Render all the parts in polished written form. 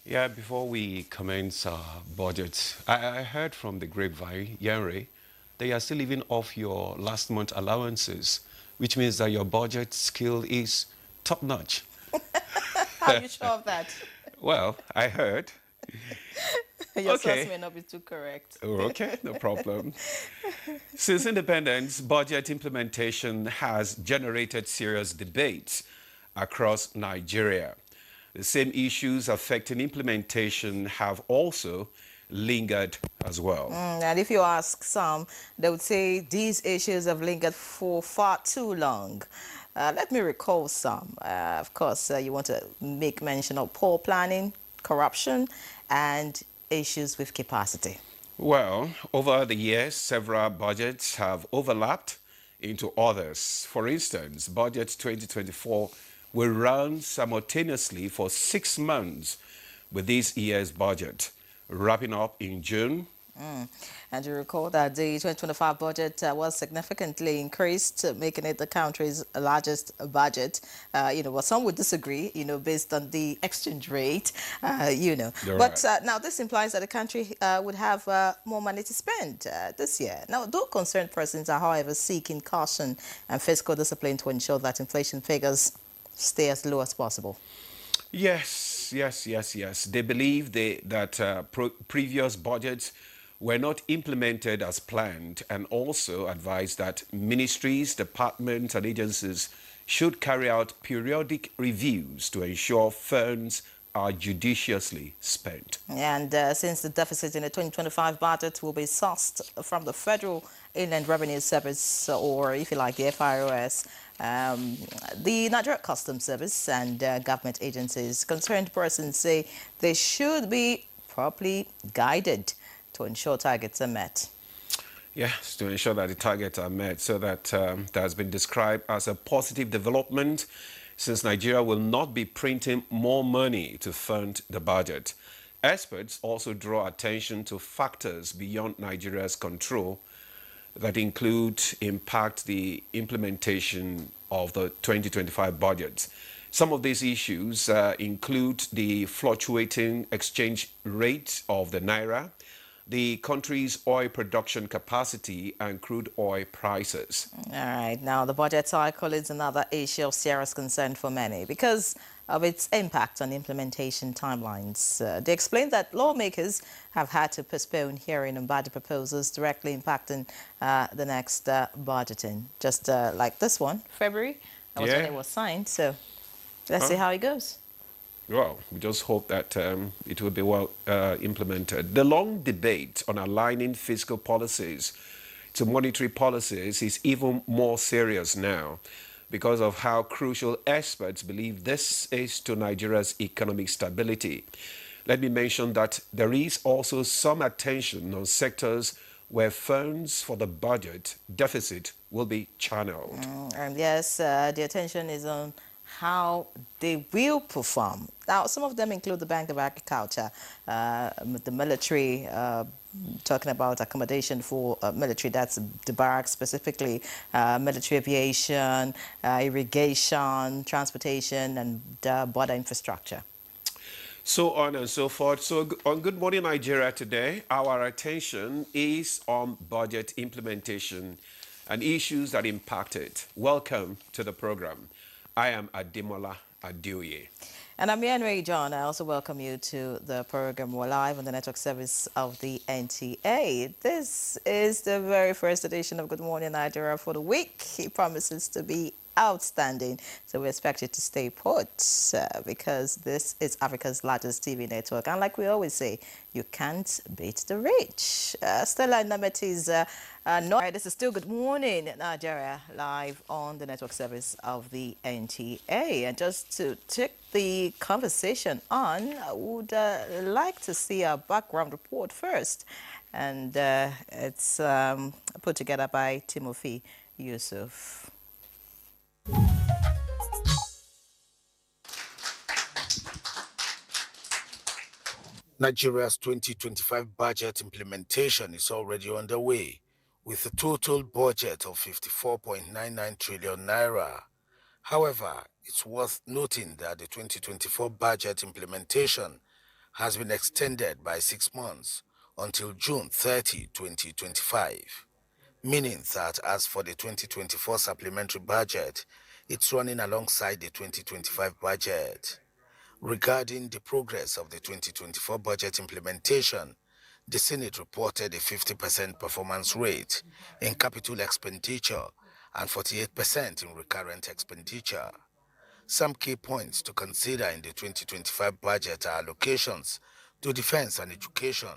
Yeah, before we commence our budget, I heard from the grapevine, Yanri, that you are still living off your last month allowances, which means that your budget skill is top notch. How are you sure of that? Well, I heard. Your source Okay. may not be too correct. Oh, okay, no problem. Since independence, budget implementation has generated serious debates across Nigeria. The same issues affecting implementation have also lingered as well. And if you ask some, they would say these issues have lingered for far too long. Let me recall some. Of course, you want to make mention of poor planning, corruption, and issues with capacity. Well, over the years, several budgets have overlapped into others. For instance, Budget 2024 will run simultaneously for 6 months with this year's budget, wrapping up in June. And you recall that the 2025 budget was significantly increased, making it the country's largest budget. Well, some would disagree, based on the exchange rate, You're But right. now this implies that the country would have more money to spend this year. Now, though concerned persons are, however, seeking caution and fiscal discipline to ensure that inflation figures stay as low as possible. Yes. They believe that previous budgets were not implemented as planned, and also advised that ministries, departments, and agencies should carry out periodic reviews to ensure funds are judiciously spent. And since the deficit in the 2025 budget will be sourced from the Federal Inland Revenue Service, or if you like, the FIRS, the Nigeria Customs Service and government agencies, concerned persons say they should be properly guided to ensure targets are met. Yes, to ensure that the targets are met, so that has been described as a positive development since Nigeria will not be printing more money to fund the budget. Experts also draw attention to factors beyond Nigeria's control that include impact the implementation of the 2025 budget. Some of these issues include the fluctuating exchange rate of the naira, the country's oil production capacity, and crude oil prices. All right, now the budget cycle is another issue of serious concern for many because of its impact on implementation timelines. They explain that lawmakers have had to postpone hearing on budget proposals directly impacting the next budgeting, just like this one, February. That was when Yeah. it was signed, so let's see how it goes. Well, we just hope that it will be well implemented. The long debate on aligning fiscal policies to monetary policies is even more serious now because of how crucial experts believe this is to Nigeria's economic stability. Let me mention that there is also some attention on sectors where funds for the budget deficit will be channeled. And yes, the attention is on how they will perform. Now, some of them include the Bank of Agriculture, the military, talking about accommodation for military, that's the barracks specifically, military aviation, irrigation, transportation, and border infrastructure. So on and so forth. So on Good Morning Nigeria today, our attention is on budget implementation and issues that impact it. Welcome to the program. I am Ademola Adeoye. And I'm Yanri John. I also welcome you to the program. We're live on the network service of the NTA. This is the very first edition of Good Morning Nigeria for the week. It promises to be outstanding. So we expect you to stay put because this is Africa's largest TV network. And like we always say, you can't beat the rich. Stella Nameti's no. This is still Good Morning Nigeria, live on the network service of the NTA. And just to take the conversation on, I would like to see a background report first. And it's put together by Timothy Yusuf. Nigeria's 2025 budget implementation is already underway, with a total budget of 54.99 trillion naira. However, it's worth noting that the 2024 budget implementation has been extended by 6 months until June 30, 2025, meaning that as for the 2024 supplementary budget, it's running alongside the 2025 budget. Regarding the progress of the 2024 budget implementation, the Senate reported a 50% performance rate in capital expenditure and 48% in recurrent expenditure. Some key points to consider in the 2025 budget are allocations to defense and education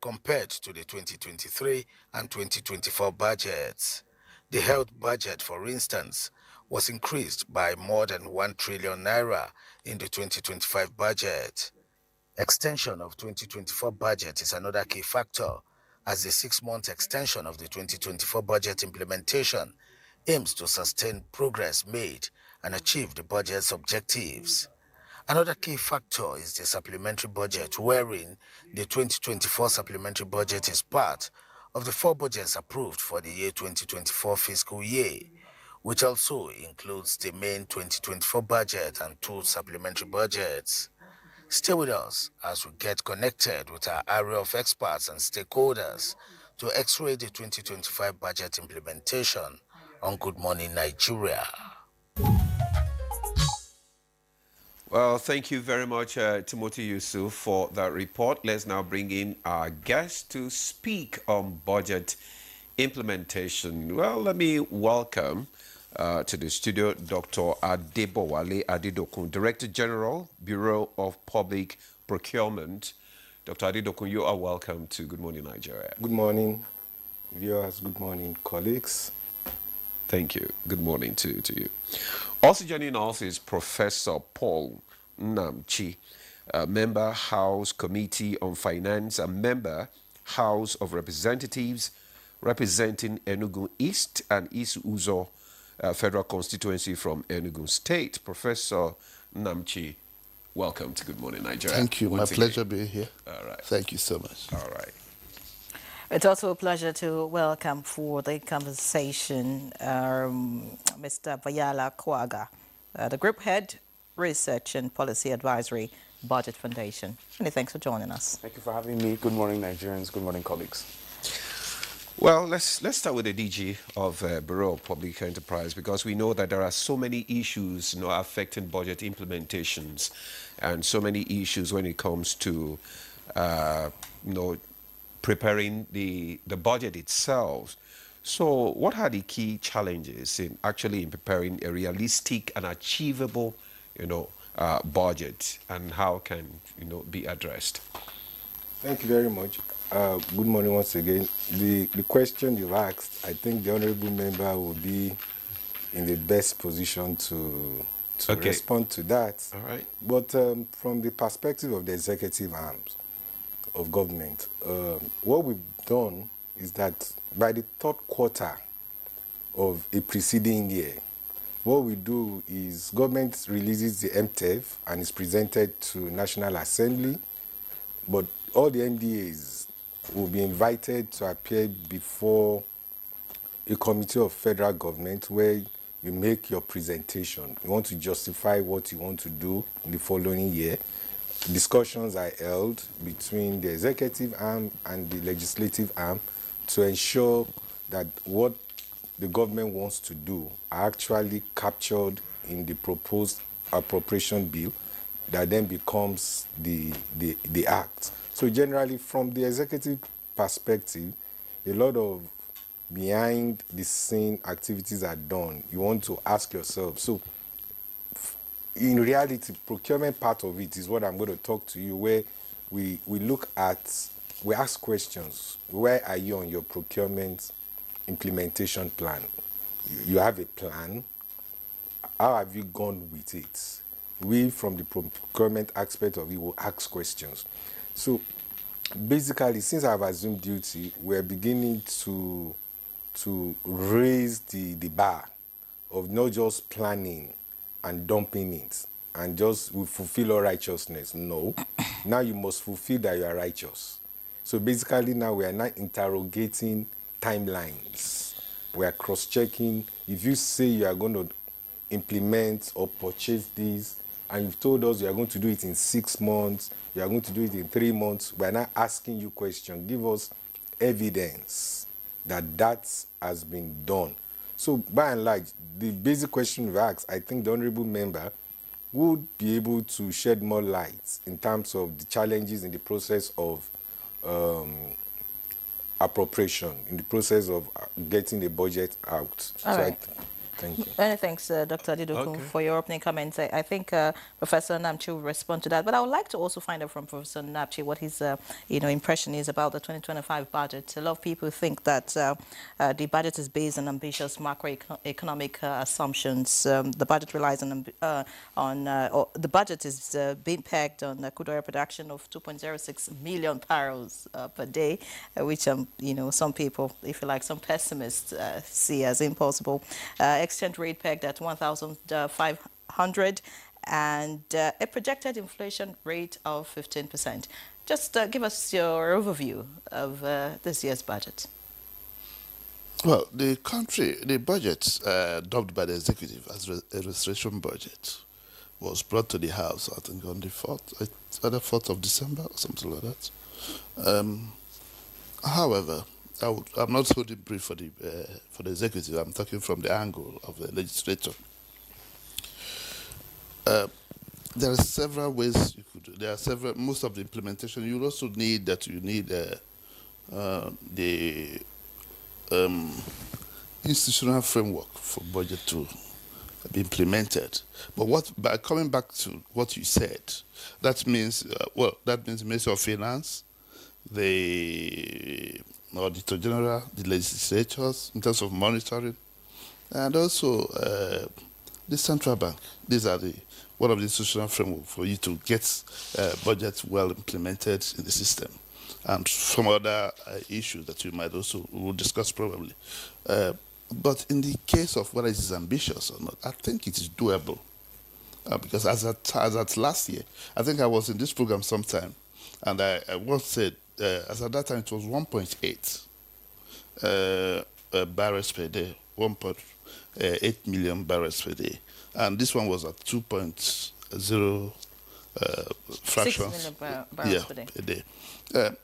compared to the 2023 and 2024 budgets. The health budget, for instance, was increased by more than 1 trillion naira in the 2025 budget. Extension of 2024 budget is another key factor, as the 6-month extension of the 2024 budget implementation aims to sustain progress made and achieve the budget's objectives. Another key factor is the supplementary budget, wherein the 2024 supplementary budget is part of the 4 budgets approved for the year 2024 fiscal year, which also includes the main 2024 budget and 2 supplementary budgets. Stay with us as we get connected with our area of experts and stakeholders to x-ray the 2025 budget implementation on Good Morning Nigeria. Well, thank you very much, Timothy Yusuf, for that report. Let's now bring in our guest to speak on budget implementation. Well, let me welcome to the studio Dr. Adebowale Adedokun, Director General, Bureau of Public Procurement. Dr. Adedokun, you are welcome to Good Morning Nigeria. Good morning, viewers. Good morning, colleagues. Thank you. Good morning to you. Also joining us is Professor Paul Nnamchi, Member House Committee on Finance and Member House of Representatives representing Enugu East and East Uzo Federal Constituency from Enugu State. Professor Nnamchi, welcome to Good Morning Nigeria. Thank you. My pleasure being here. All right. Thank you so much. All right. It's also a pleasure to welcome for the conversation Mr. Vayala Kwaga, the Group Head, Research and Policy Advisory, Budget Foundation. Many thanks for joining us. Thank you for having me. Good morning, Nigerians. Good morning, colleagues. Well, let's start with the DG of Bureau of Public Enterprise, because we know that there are so many issues, affecting budget implementations, and so many issues when it comes to, preparing the budget itself. So, what are the key challenges in preparing a realistic and achievable, budget, and how can be addressed? Thank you very much. Good morning once again. The question you've asked, I think the honorable member will be in the best position to respond to that. All right. But from the perspective of the executive arms of government, what we've done is that by the third quarter of a preceding year, what we do is government releases the MTEF and is presented to National Assembly, but all the MDAs will be invited to appear before a committee of federal government where you make your presentation. You want to justify what you want to do in the following year. Discussions are held between the executive arm and the legislative arm to ensure that what the government wants to do are actually captured in the proposed appropriation bill that then becomes the act. So generally, from the executive perspective, a lot of behind the scene activities are done. You want to ask yourself, so in reality, procurement part of it is what I'm going to talk to you, where we ask questions. Where are you on your procurement implementation plan? You have a plan. How have you gone with it? We, from the procurement aspect of it, will ask questions. So basically, since I've assumed duty, we're beginning to raise the bar of not just planning and dumping it and just we fulfill all righteousness. No. Now you must fulfill that you are righteous. So basically now we are not interrogating timelines. We are cross-checking. If you say you are going to implement or purchase this and you've told us you are going to do it in 6 months, you are going to do it in 3 months. We're not asking you questions. Give us evidence that has been done. So by and large, the basic question we've asked, I think the honorable member would be able to shed more light in terms of the challenges in the process of appropriation, in the process of getting the budget out. All right. Thank you. Many thanks, Dr. Adidokun, Okay. for your opening comments. I think Professor Namchi will respond to that, but I would like to also find out from Professor Namchi what his impression is about the 2025 budget. A lot of people think that the budget is based on ambitious macroeconomic assumptions. The budget relies on the budget is being pegged on crude oil production of 2.06 million barrels per day, which some people, if you like, some pessimists see as impossible. Exchange rate pegged at 1,500 and a projected inflation rate of 15%. Just give us your overview of this year's budget. Well, the budget dubbed by the executive as a restoration budget was brought to the House, I think, on the 4th of December or something like that. However, I'm not holding brief for the executive. I'm talking from the angle of the legislature. There are several ways you could do. There are several. Most of the implementation, you also need the institutional framework for budget to be implemented. But by coming back to what you said, that means Ministry of Finance, the Auditor General, the legislatures in terms of monitoring, and also the central bank. These are one of the institutional framework for you to get budgets well implemented in the system, and some other issues that we'll discuss probably. But in the case of whether it is ambitious or not, I think it is doable. Because as at last year, I think I was in this program sometime, and I once said, as at that time it was 1.8 barrels per day, 1.8 million barrels per day. And this one was at 2.0 fractions 6 million barrels per day.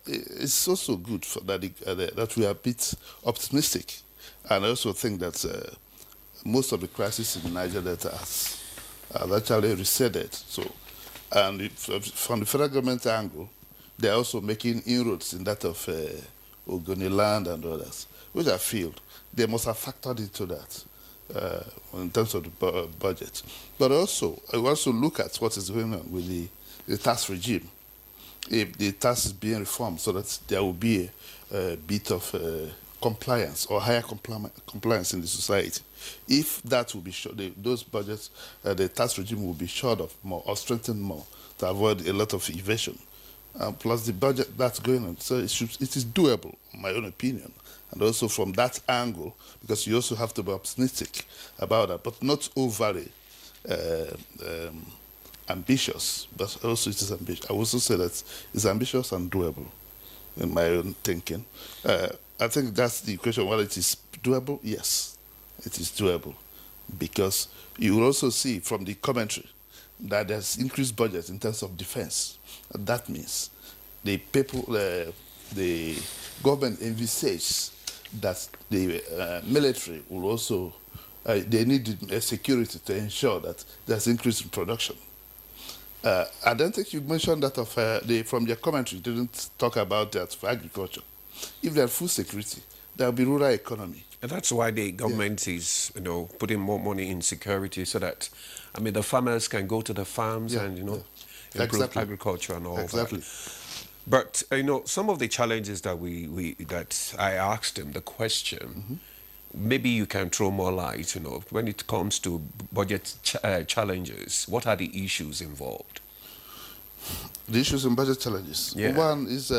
It's also good for that we are a bit optimistic. And I also think that most of the crisis in Niger Delta has actually receded. So, and from the federal government angle, they are also making inroads in that of Ogoniland and others, which I feel they must have factored into that in terms of the budget. But also, I also look at what is going on with the tax regime. If the tax is being reformed so that there will be a bit of compliance or higher compliance in the society. If that will be those budgets, the tax regime will be shored up more or strengthened more to avoid a lot of evasion. Plus the budget that's going on. So it is doable, in my own opinion. And also from that angle, because you also have to be optimistic about that, but not overly ambitious, but also it is ambitious. I will also say that it's ambitious and doable, in my own thinking. I think that's the question, whether it is doable. Yes, it is doable, because you will also see from the commentary that there's increased budget in terms of defense. That means the government envisages that the military will also, they need security to ensure that there's increase in production. I don't think you mentioned that from your commentary, you didn't talk about that for agriculture. If there's food security, there will be rural economy. And that's why the government is, putting more money in security so that, the farmers can go to the farms and, improve agriculture and all that. But, some of the challenges that that I asked him, the question, maybe you can throw more light, when it comes to budget challenges, what are the issues involved? The issues in budget challenges. Yeah. One is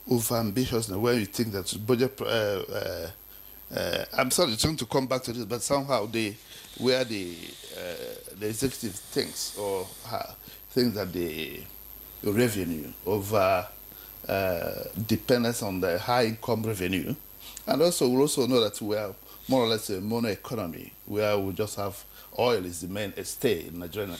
over-ambitiousness, where you think that budget... I'm sorry, trying to come back to this, but somehow where the executive thinks or thinks that the revenue over dependence on the high income revenue, and also we also know that we are more or less a mono economy where we just have oil is the mainstay in Nigerian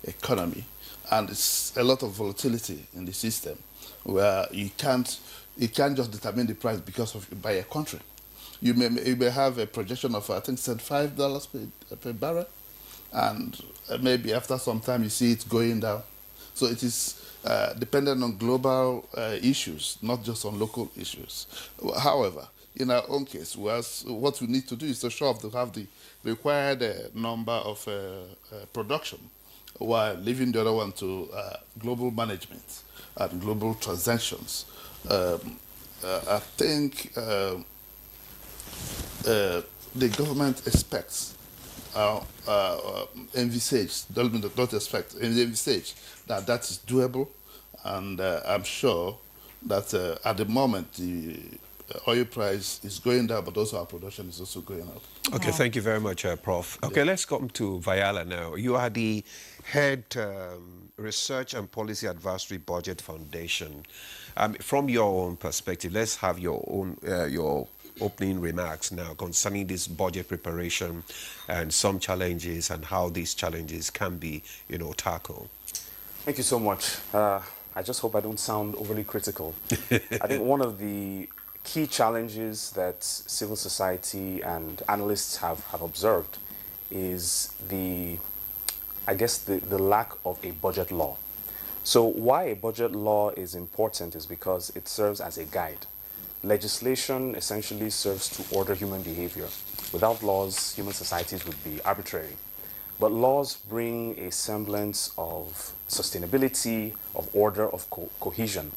economy, and it's a lot of volatility in the system where you can't just determine the price because of by a country. You may have a projection of I think $5 per barrel, and maybe after some time you see it going down. So it is dependent on global issues, not just on local issues. However, in our own case, what we need to do is to show up to have the required number of production, while leaving the other one to global management and global transactions. I think the government expects envisage, not expect, envisage that is doable, and I'm sure that at the moment the oil price is going down, but also our production is also going up. Okay, thank you very much, Prof. Okay, let's come to Viola now. You are the head Research and Policy Advisory Budget Foundation. From your own perspective, let's have your own your opening remarks now concerning this budget preparation and some challenges and how these challenges can be, tackled. Thank you so much. I just hope I don't sound overly critical. I think one of the key challenges that civil society and analysts have observed is the lack of a budget law. So why a budget law is important is because it serves as a guide. Legislation essentially serves to order human behavior. Without laws, human societies would be arbitrary. But laws bring a semblance of sustainability, of order, of cohesion.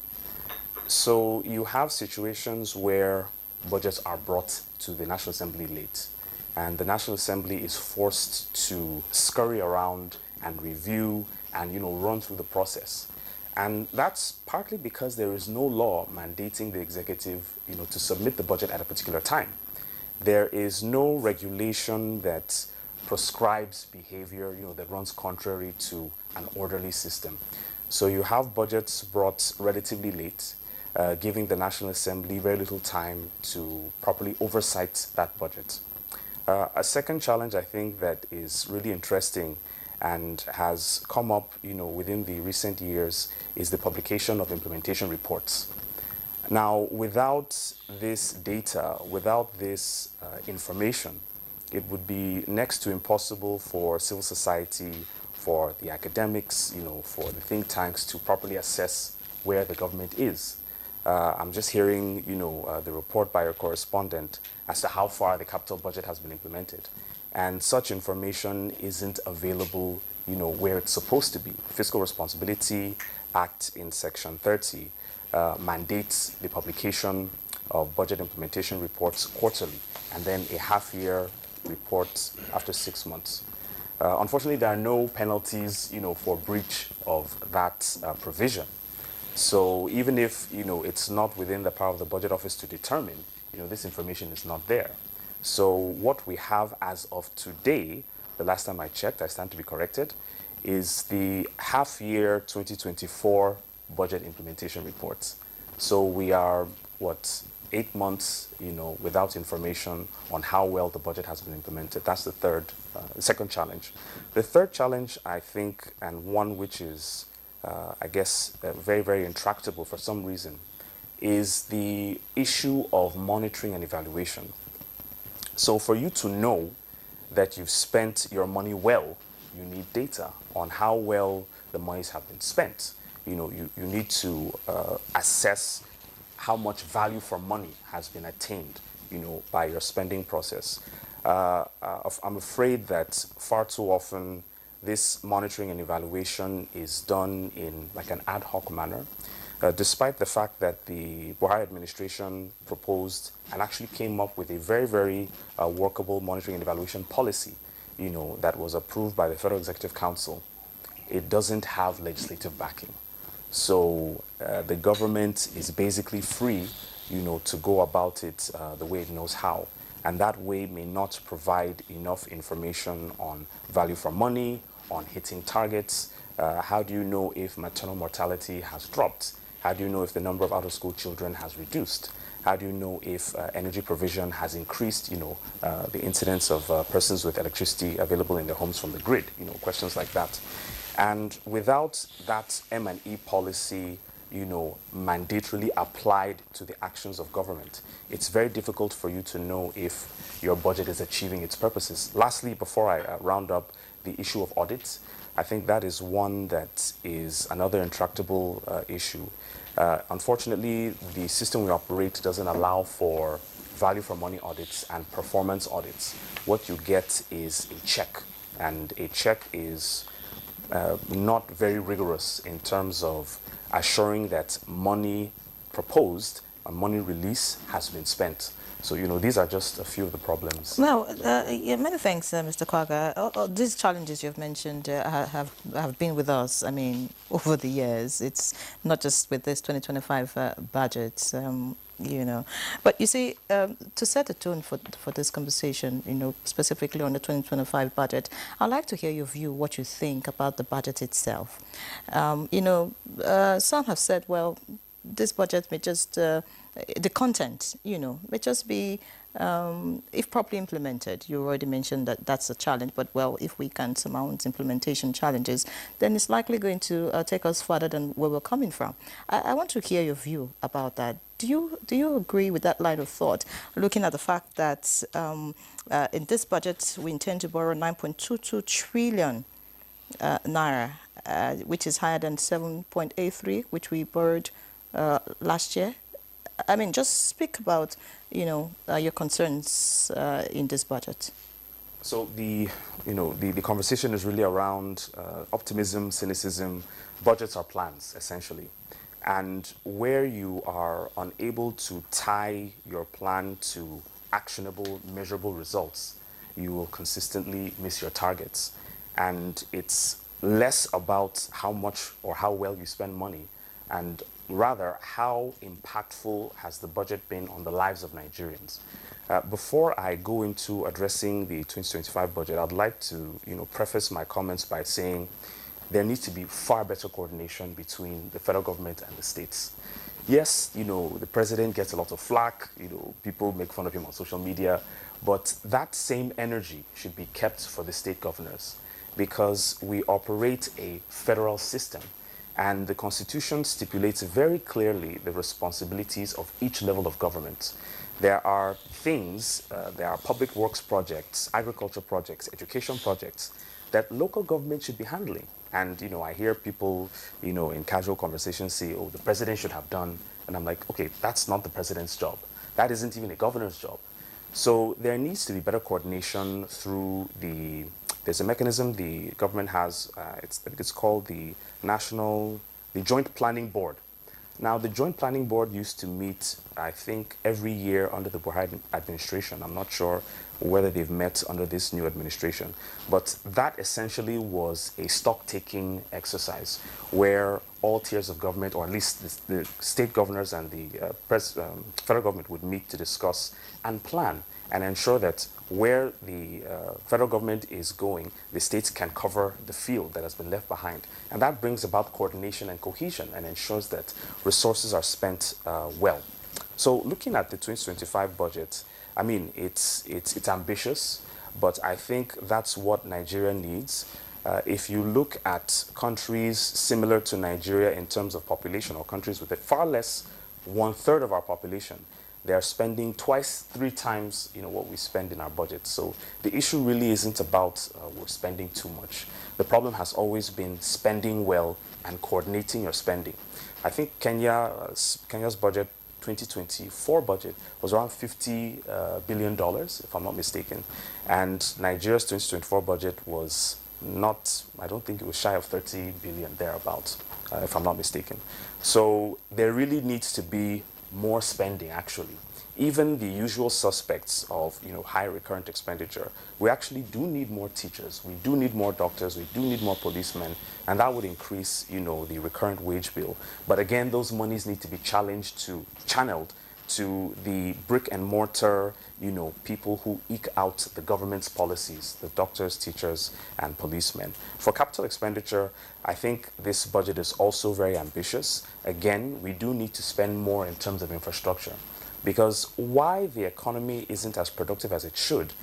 So you have situations where budgets are brought to the National Assembly late, and the National Assembly is forced to scurry around and review and run through the process. And that's partly because there is no law mandating the executive to submit the budget at a particular time. There is no regulation that prescribes behavior that runs contrary to an orderly system. So you have budgets brought relatively late, giving the National Assembly very little time to properly oversight that budget. A second challenge I think that is really interesting and has come up within the recent years is the publication of implementation reports. Now, without this data, without this information, it would be next to impossible for civil society, for the academics, for the think tanks to properly assess where the government is. I'm just hearing, the report by your correspondent as to how far the capital budget has been implemented. And such information isn't available, where it's supposed to be. Fiscal Responsibility Act in Section 30 mandates the publication of budget implementation reports quarterly, and then a half-year report after 6 months. Unfortunately, there are no penalties, for breach of that provision. So even if, it's not within the power of the Budget Office to determine, this information is not there. So what we have as of today, the last time I checked, I stand to be corrected, is the half-year 2024 budget implementation reports. So we are, 8 months, without information on how well the budget has been implemented. That's the second challenge. The third challenge, I think, and one which is, very, very intractable for some reason, is the issue of monitoring and evaluation. So for you to know that you've spent your money well, you need data on how well the monies have been spent. You need to assess how much value for money has been attained, by your spending process. I'm afraid that far too often this monitoring and evaluation is done in like an ad hoc manner, despite the fact that the Buhari administration proposed and actually came up with a very, very workable monitoring and evaluation policy, that was approved by the Federal Executive Council. It doesn't have legislative backing. So the government is basically free, to go about it the way it knows how. And that way may not provide enough information on value for money, on hitting targets. How do you know if maternal mortality has dropped? How do you know if the number of out-of-school children has reduced? How do you know if energy provision has increased, the incidence of persons with electricity available in their homes from the grid, questions like that. And without that M&E policy, mandatorily applied to the actions of government, it's very difficult for you to know if your budget is achieving its purposes. Lastly, before I round up, the issue of audits, I think that is one that is another intractable issue. Unfortunately, the system we operate doesn't allow for value for money audits and performance audits. What you get is a check, and a check is not very rigorous in terms of assuring that money proposed and money release has been spent. So, these are just a few of the problems. Now, yeah, many thanks, Mr. Kwaga. These challenges you've mentioned have been with us, I mean, over the years. It's not just with this 2025 budget, But you see, to set the tone for this conversation, specifically on the 2025 budget, I'd like to hear your view, what you think about the budget itself. Some have said, well, this budget may just, the content, may just be, if properly implemented. You already mentioned that that's a challenge, but well, if we can surmount implementation challenges, then it's likely going to take us further than where we're coming from. I want to hear your view about that. Do you agree with that line of thought, looking at the fact that in this budget we intend to borrow 9.22 trillion naira, which is higher than 7.83, which we borrowed last year? I mean, just speak about, your concerns in this budget. So the conversation is really around optimism, cynicism. Budgets are plans, essentially. And where you are unable to tie your plan to actionable, measurable results, you will consistently miss your targets. And it's less about how much or how well you spend money, and rather how impactful has the budget been on the lives of Nigerians. Before I go into addressing the 2025 budget, I'd like to preface my comments by saying there needs to be far better coordination between the federal government and the states. Yes, the president gets a lot of flack, people make fun of him on social media, but that same energy should be kept for the state governors, because we operate a federal system, and the Constitution stipulates very clearly the responsibilities of each level of government. There are things, there are public works projects, agriculture projects, education projects that local government should be handling. And, I hear people, in casual conversations say, oh, the president should have done. And I'm like, okay, that's not the president's job. That isn't even a governor's job. So there needs to be better coordination through there's a mechanism the government has, it's called the Joint Planning Board. Now, the Joint Planning Board used to meet, I think, every year under the Buhari administration. I'm not sure whether they've met under this new administration. But that essentially was a stock-taking exercise where all tiers of government, or at least the state governors and the federal government, would meet to discuss and plan and ensure that where the federal government is going, the states can cover the field that has been left behind. And that brings about coordination and cohesion and ensures that resources are spent well. So looking at the 2025 budget, I mean, it's ambitious, but I think that's what Nigeria needs. If you look at countries similar to Nigeria in terms of population, or countries with a far less, 1/3 of our population, they are spending twice, 3 times, what we spend in our budget. So the issue really isn't about we're spending too much. The problem has always been spending well and coordinating your spending. I think Kenya's budget, 2024 budget, was around $50 billion, if I'm not mistaken. And Nigeria's 2024 budget was not, I don't think it was shy of 30 billion, thereabouts, if I'm not mistaken. So there really needs to be more spending, actually. Even the usual suspects of high recurrent expenditure, we actually do need more teachers, we do need more doctors, we do need more policemen, and that would increase the recurrent wage bill. But again, those monies need to be channeled to the brick and mortar people who eke out the government's policies, the doctors, teachers, and policemen. For capital expenditure, I think this budget is also very ambitious. Again, we do need to spend more in terms of infrastructure. Because why the economy isn't as productive as it should,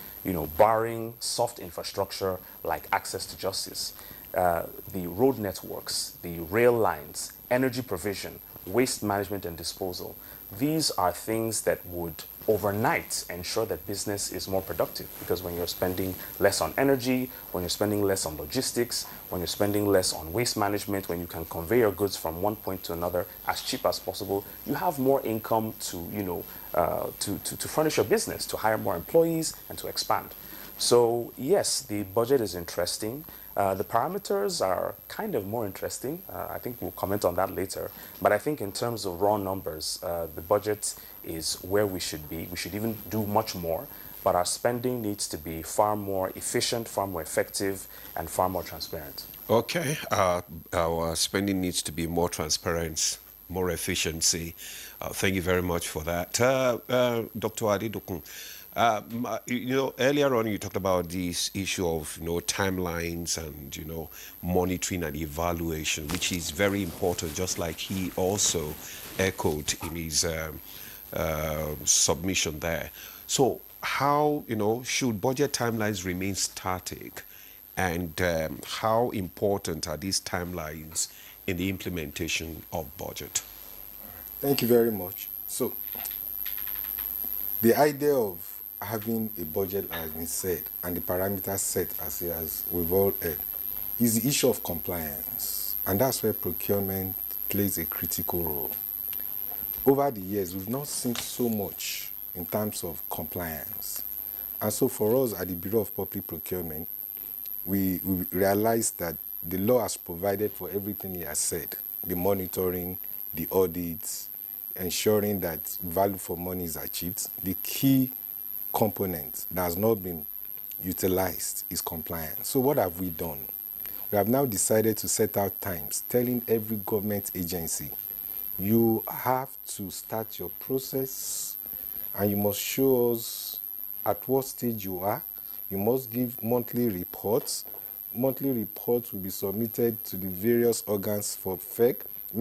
barring soft infrastructure like access to justice, the road networks, the rail lines, energy provision, waste management and disposal, these are things that would overnight ensure that business is more productive, because when you're spending less on energy, when you're spending less on logistics, when you're spending less on waste management, when you can convey your goods from one point to another as cheap as possible, you have more income to, to furnish your business, to hire more employees and to expand. So yes, the budget is interesting. The parameters are kind of more interesting. I think we'll comment on that later. But I think in terms of raw numbers, the budget is where we should be. We should even do much more. But our spending needs to be far more efficient, far more effective, and far more transparent. Okay, our spending needs to be more transparent, more efficiency. Thank you very much for that. Dr. Adedokun, earlier on you talked about this issue of, timelines and, monitoring and evaluation, which is very important, just like he also echoed in his submission there. So how, should budget timelines remain static? And how important are these timelines in the implementation of budget? Thank you very much. So, the idea of having a budget, as been said, and the parameters set as we've all heard, is the issue of compliance. And that's where procurement plays a critical role. Over the years, we've not seen so much in terms of compliance. And so for us at the Bureau of Public Procurement, we realized that the law has provided for everything he has said, the monitoring, the audits, ensuring that value for money is achieved. The key component that has not been utilized is compliance. So what have we done? We have now decided to set out times telling every government agency, you have to start your process and you must show us at what stage you are. You must give monthly reports. Monthly reports will be submitted to the various organs for FEC.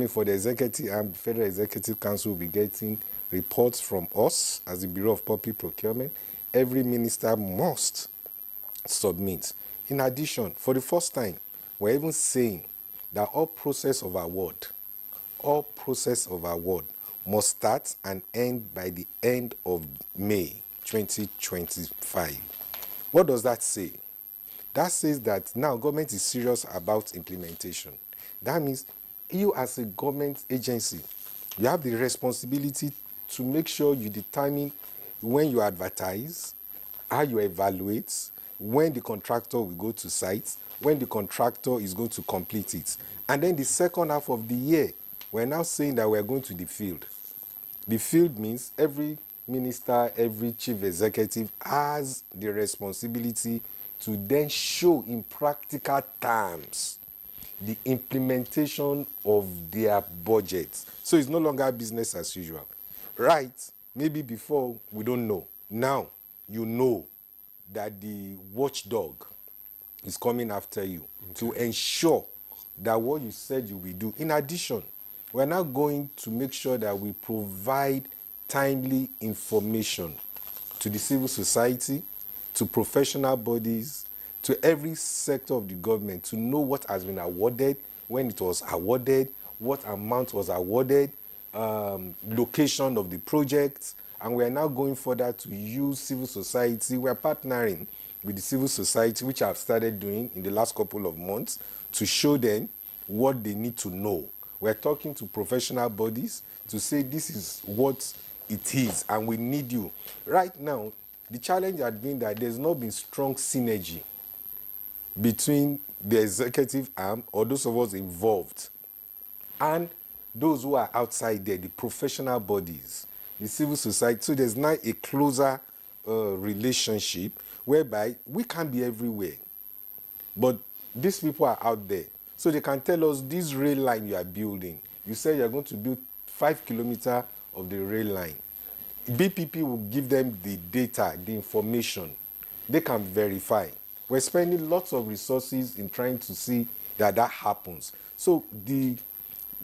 For the Executive and Federal Executive Council will be getting reports from us as the Bureau of Public Procurement. Every minister must submit. In addition, for the first time, we're even saying that all process of award must start and end by the end of May 2025. What does that say? That says that now government is serious about implementation. That means you as a government agency, you have the responsibility to make sure you determine when you advertise, how you evaluate, when the contractor will go to site, when the contractor is going to complete it. And then the second half of the year, we're now saying that we're going to the field. The field means every minister, every chief executive has the responsibility to then show in practical terms the implementation of their budgets. So it's no longer business as usual. Right? Maybe before we don't know. Now you know that the watchdog is coming after you to ensure that what you said you will do. In addition, we're now going to make sure that we provide timely information to the civil society, to professional bodies, to every sector of the government to know what has been awarded, when it was awarded, what amount was awarded, location of the project, and we are now going further to use civil society. We are partnering with the civil society, which I've started doing in the last couple of months, to show them what they need to know. We're talking to professional bodies to say this is what it is, and we need you. Right now, the challenge has been that there's not been strong synergy between the executive arm or those of us involved and those who are outside there, the professional bodies, the civil society. So there's now a closer relationship whereby we can't be everywhere. But these people are out there. So they can tell us this rail line you are building. You say you're going to build 5 kilometers of the rail line. BPP will give them the data, the information. They can verify. We're spending lots of resources in trying to see that happens. So the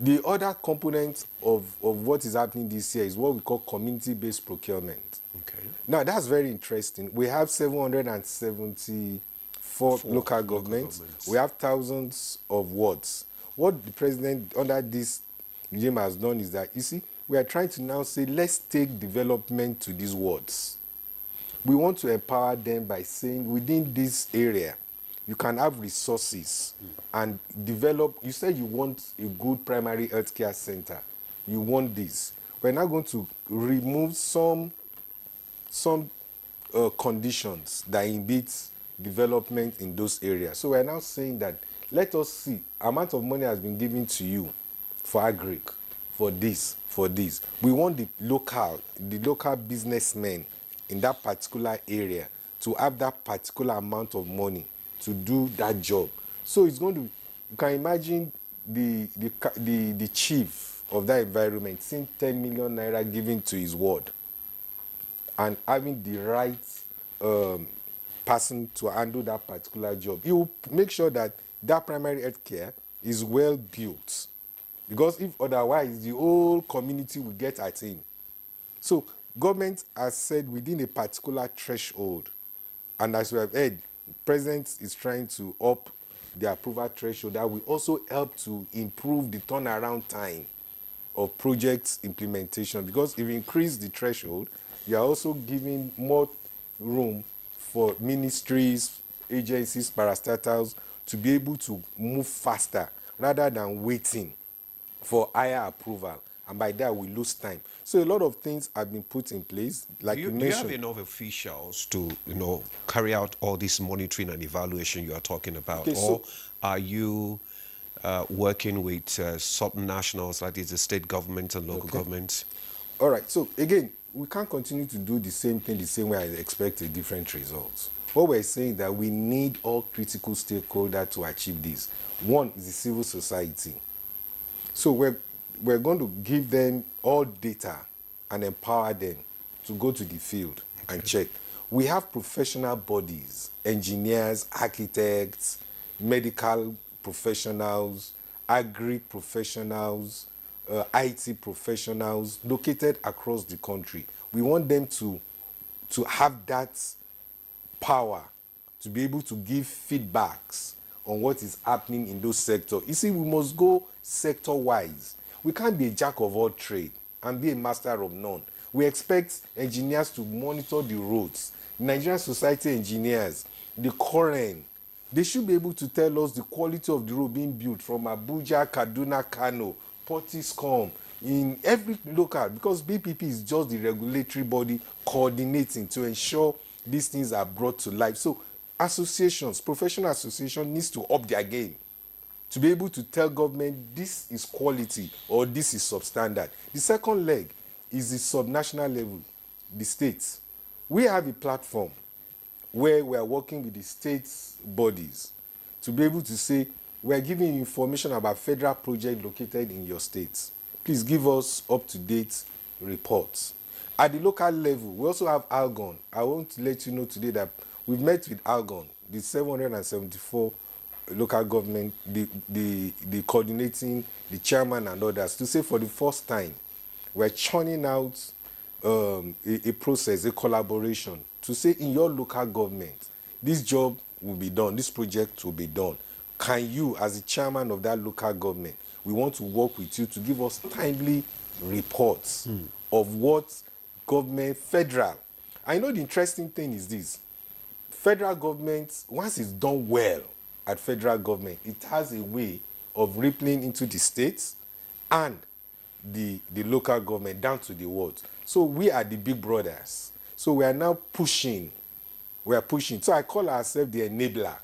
The other component of what is happening this year is what we call community-based procurement. Okay. Now, that's very interesting. We have 774 local governments. We have thousands of wards. What the president under this regime has done is that, you see, we are trying to now say, let's take development to these wards. We want to empower them by saying, within this area, you can have resources and develop. You said you want a good primary health care center. You want this. We're now going to remove some conditions that inhibit development in those areas. So we're now saying that, let us see, amount of money has been given to you for agric, for this, for this. We want the local businessmen in that particular area to have that particular amount of money to do that job. So it's going to, you can imagine the chief of that environment seeing 10 million naira given to his ward and having the right person to handle that particular job. He will make sure that that primary health care is well built. Because if otherwise, the whole community will get at him. So government has said within a particular threshold, and as we have heard, President is trying to up the approval threshold that will also help to improve the turnaround time of project implementation. Because if you increase the threshold, you are also giving more room for ministries, agencies, parastatals to be able to move faster rather than waiting for higher approval. And by that, we lose time. So a lot of things have been put in place. Like Do you you mentioned, have enough officials to, carry out all this monitoring and evaluation you are talking about? Okay, or so- are you working with subnationals, that is the state government and local governments? All right, so again, we can't continue to do the same thing the same way and expect a different results. What we're saying that we need all critical stakeholders to achieve this. One is the civil society. So we're going to give them all data and empower them to go to the field and check. We have professional bodies, engineers, architects, medical professionals, agri professionals, IT professionals located across the country. We want them to have that power to be able to give feedbacks on what is happening in those sectors. You see, we must go sector-wise. We can't be a jack of all trade and be a master of none. We expect engineers to monitor the roads. Nigerian society engineers, the current, they should be able to tell us the quality of the road being built from Abuja, Kaduna, Kano, Portiscom, in every local, because BPP is just the regulatory body coordinating to ensure these things are brought to life. So associations, professional associations needs to up their game to be able to tell government this is quality or this is substandard. The second leg is the subnational level, the states. We have a platform where we are working with the states bodies to be able to say, we are giving you information about federal projects located in your states. Please give us up-to-date reports. At the local level, we also have Algon. I want to let you know today that we've met with Algon, the 774 local government, the coordinating, the chairman and others, to say for the first time, we're churning out a process, a collaboration, to say in your local government, this job will be done, this project will be done. Can you, as the chairman of that local government, we want to work with you to give us timely reports of what government, federal. I know the interesting thing is this. Federal government, once it's done well at federal government, it has a way of rippling into the states and the local government down to the wards. So we are the big brothers. So we are now pushing. We are pushing. So I call ourselves the enabler.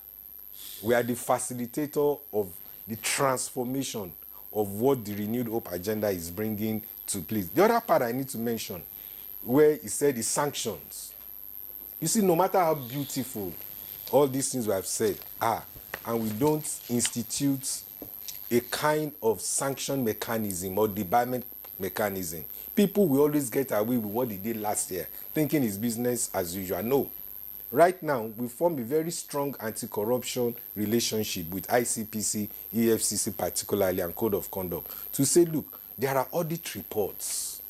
We are the facilitator of the transformation of what the Renewed Hope agenda is bringing to place. The other part I need to mention, where he said the sanctions. You see, no matter how beautiful all these things we have said are, and we don't institute a kind of sanction mechanism or debarment mechanism, people will always get away with what they did last year, thinking it's business as usual. No. Right now, we form a very strong anti-corruption relationship with ICPC, EFCC particularly, and Code of Conduct to say, look, there are audit reports.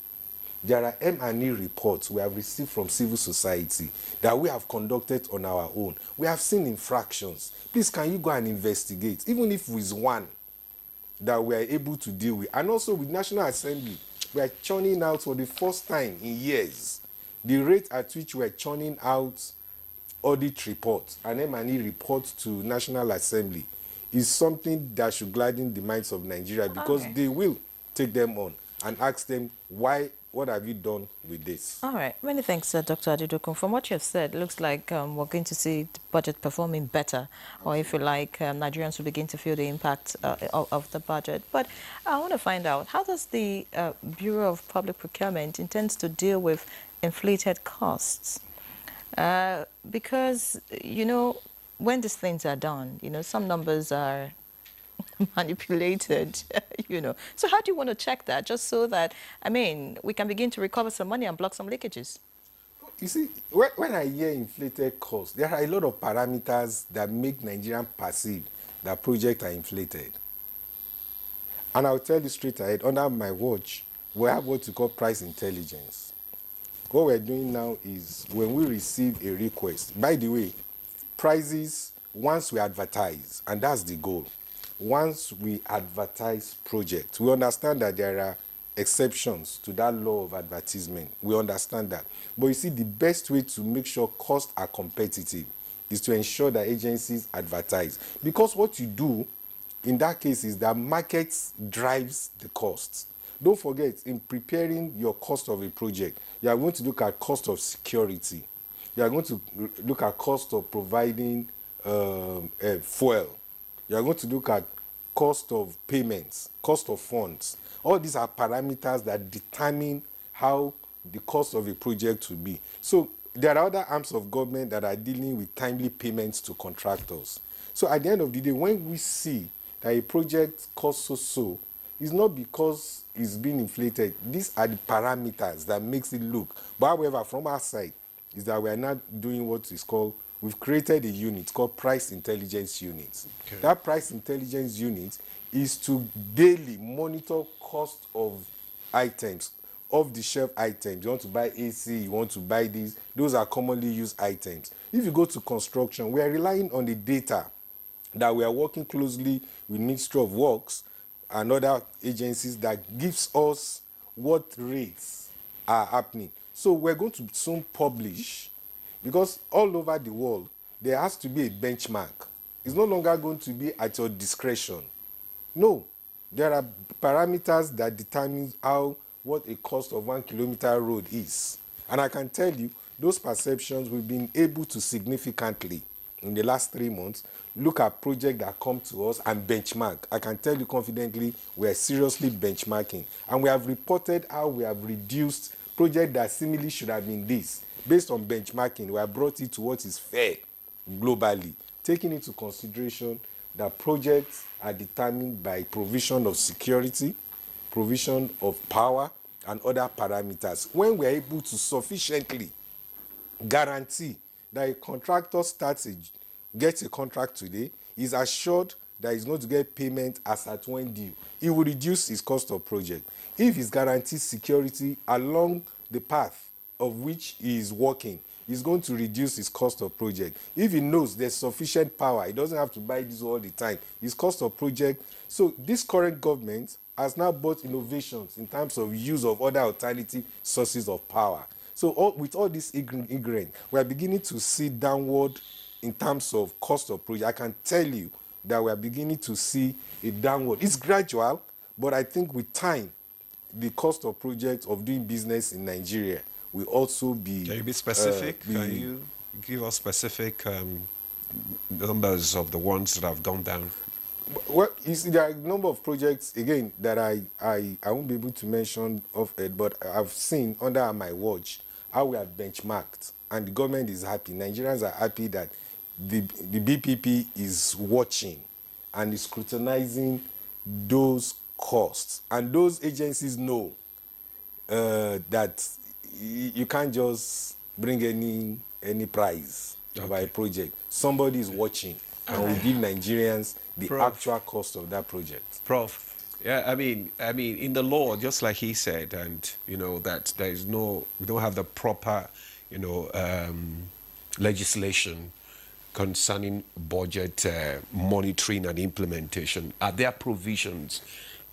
There are M&E reports we have received from civil society that we have conducted on our own. We have seen infractions. Please, can you go and investigate, even if it's one that we are able to deal with? And also with National Assembly, we are churning out for the first time in years the rate at which we are churning out audit reports and M&E reports to National Assembly is something that should gladden the minds of Nigeria, because they will take them on and ask them, why, what have you done with this? All right. Many thanks, Dr. Adedokun. From what you've said, it looks like we're going to see the budget performing better, or if you like, Nigerians will begin to feel the impact of the budget. But I want to find out, how does the Bureau of Public Procurement intends to deal with inflated costs? Because, you know, when these things are done, you know, some numbers are manipulated, you know. So how do you want to check that, just so that, I mean, we can begin to recover some money and block some leakages? You see, when I hear inflated costs, there are a lot of parameters that make Nigerians perceive that projects are inflated. And I'll tell you straight ahead, under my watch, we have what we call price intelligence. What we're doing now is, when we receive a request, by the way, prices, once we advertise, and that's the goal, once we advertise projects, we understand that there are exceptions to that law of advertisement. We understand that. But you see, the best way to make sure costs are competitive is to ensure that agencies advertise. Because what you do in that case is that markets drives the costs. Don't forget, in preparing your cost of a project, you are going to look at cost of security. You are going to look at cost of providing fuel. You are going to look at cost of payments, cost of funds. All these are parameters that determine how the cost of a project will be. So there are other arms of government that are dealing with timely payments to contractors. So at the end of the day, when we see that a project costs so, it's not because it's being inflated. These are the parameters that makes it look. But however, from our side, is that we are not doing what is called, we've created a unit called Price Intelligence Unit. Okay. That Price Intelligence Unit is to daily monitor cost of items, off-the-shelf items. You want to buy AC, you want to buy these. Those are commonly used items. If you go to construction, we are relying on the data that we are working closely with Ministry of Works and other agencies that gives us what rates are happening. So we're going to soon publish, because all over the world, there has to be a benchmark. It's no longer going to be at your discretion. No, there are parameters that determine what a cost of 1 kilometer road is. And I can tell you, those perceptions we've been able to significantly, in the last 3 months, look at projects that come to us and benchmark. I can tell you confidently, we are seriously benchmarking. And we have reported how we have reduced projects that seemingly should have been this. Based on benchmarking, we have brought it to what is fair globally, taking into consideration that projects are determined by provision of security, provision of power, and other parameters. When we are able to sufficiently guarantee that a contractor gets a contract today, is assured that he's going to get payment as at when due, it will reduce his cost of project. If he's guaranteed security along the path of which he is working, he's going to reduce his cost of project. If he knows there's sufficient power, he doesn't have to buy this all the time, his cost of project. So this current government has now brought innovations in terms of use of other alternative sources of power. So with all these ingredients, we are beginning to see downward in terms of cost of project. I can tell you that we are beginning to see a downward. It's gradual, but I think with time, the cost of projects of doing business in Nigeria will also be... Can you be specific? Can you give us specific numbers of the ones that have gone down? Well, you see, there are a number of projects, again, that I won't be able to mention off-air, but I've seen under my watch how we have benchmarked, and the government is happy. Nigerians are happy that the BPP is watching and is scrutinizing those costs. And those agencies know that you can't just bring any price about a project, somebody is watching and will give Nigerians the Prof. actual cost of that project. Prof. Yeah, I mean, in the law, just like he said, and that there is we don't have the proper, legislation concerning budget monitoring and implementation. Are there provisions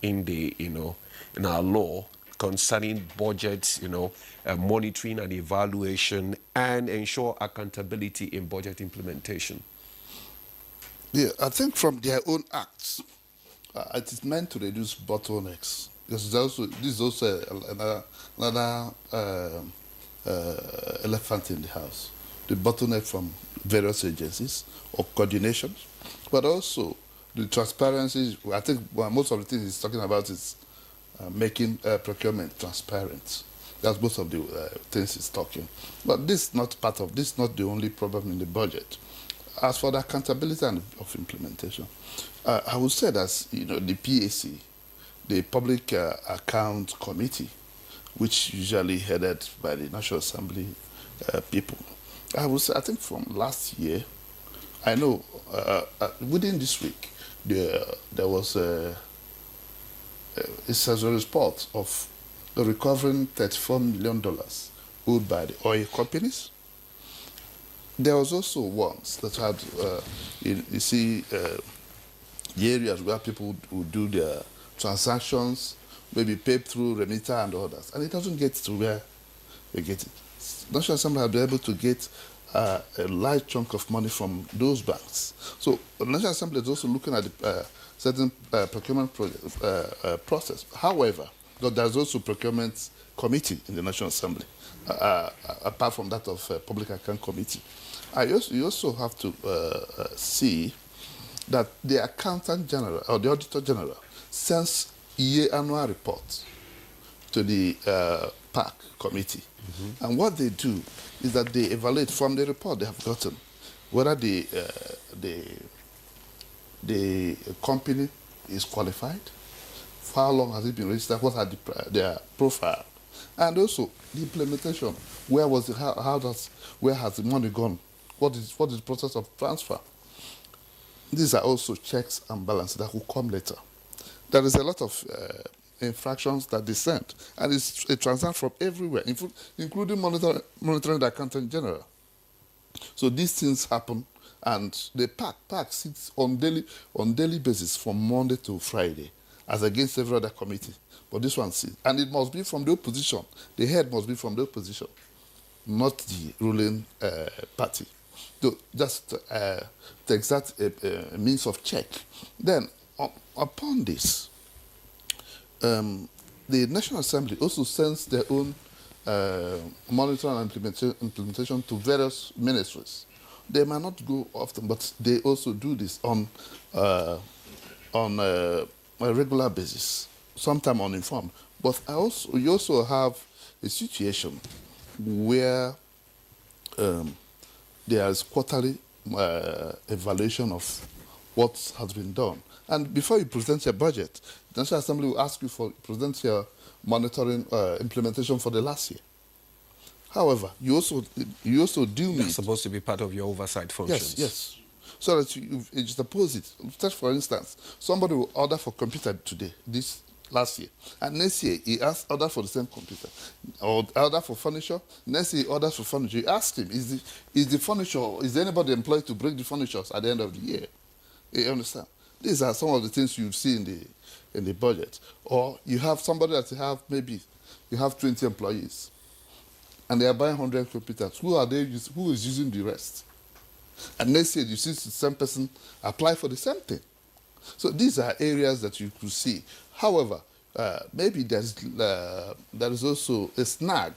in in our law concerning budget, monitoring and evaluation, and ensure accountability in budget implementation? Yeah, I think from their own acts, it is meant to reduce bottlenecks. This is also another elephant in the house. The bottleneck from various agencies or coordinations, but also the transparency. I think most of the things he's talking about is making procurement transparent. That's most of the things he's talking. But this is not part of this. Is not the only problem in the budget. As for the accountability of implementation, I would say that the PAC, the Public Account Committee, which usually headed by the National Assembly people, I think from last year, I know within this week there was it says a report of recovering $34 million owed by the oil companies. There was also ones that had, you see, the areas where people would do their transactions, maybe paid through remitter and others, and it doesn't get to where they get it. National Assembly have been able to get a large chunk of money from those banks. So the National Assembly is also looking at the certain procurement process. However, there's also procurement committee in the National Assembly, apart from that of Public Account Committee. You also have to see that the Accountant General or the Auditor General sends annual reports to the PAC committee. Mm-hmm. And what they do is that they evaluate from the report they have gotten whether the company is qualified, for how long has it been registered, what are their profile, and also the implementation. Where was it? Where has the money gone? What is the process of transfer? These are also checks and balances that will come later. There is a lot of infractions that they send, and it's a transaction from everywhere, including monitoring the Accountant General. So these things happen, and the PAC sits on daily basis from Monday to Friday, as against every other committee. But this one sits, and it must be from the opposition. The head must be from the opposition, not the ruling party. So just the exact means of check. Then, upon this, the National Assembly also sends their own monitoring and implementation to various ministries. They might not go often, but they also do this on a regular basis, sometimes uninformed. But you also have a situation where there is quarterly evaluation of what has been done. And before you present your budget, the National Assembly will ask you for present your monitoring implementation for the last year. However, you also do need... That's supposed to be part of your oversight functions. Yes. So that you suppose it. Just for instance, somebody will order for computer today, this last year, and next year he asks order for the same computer, or order for furniture. Next year he orders for furniture. You ask him, is the furniture, is anybody employed to bring the furniture at the end of the year? You understand? These are some of the things you see in the budget. Or you have somebody that maybe you have 20 employees, and they are buying 100 computers. Who is using the rest? And next year you see the same person apply for the same thing. So these are areas that you could see. However, maybe there is also a snag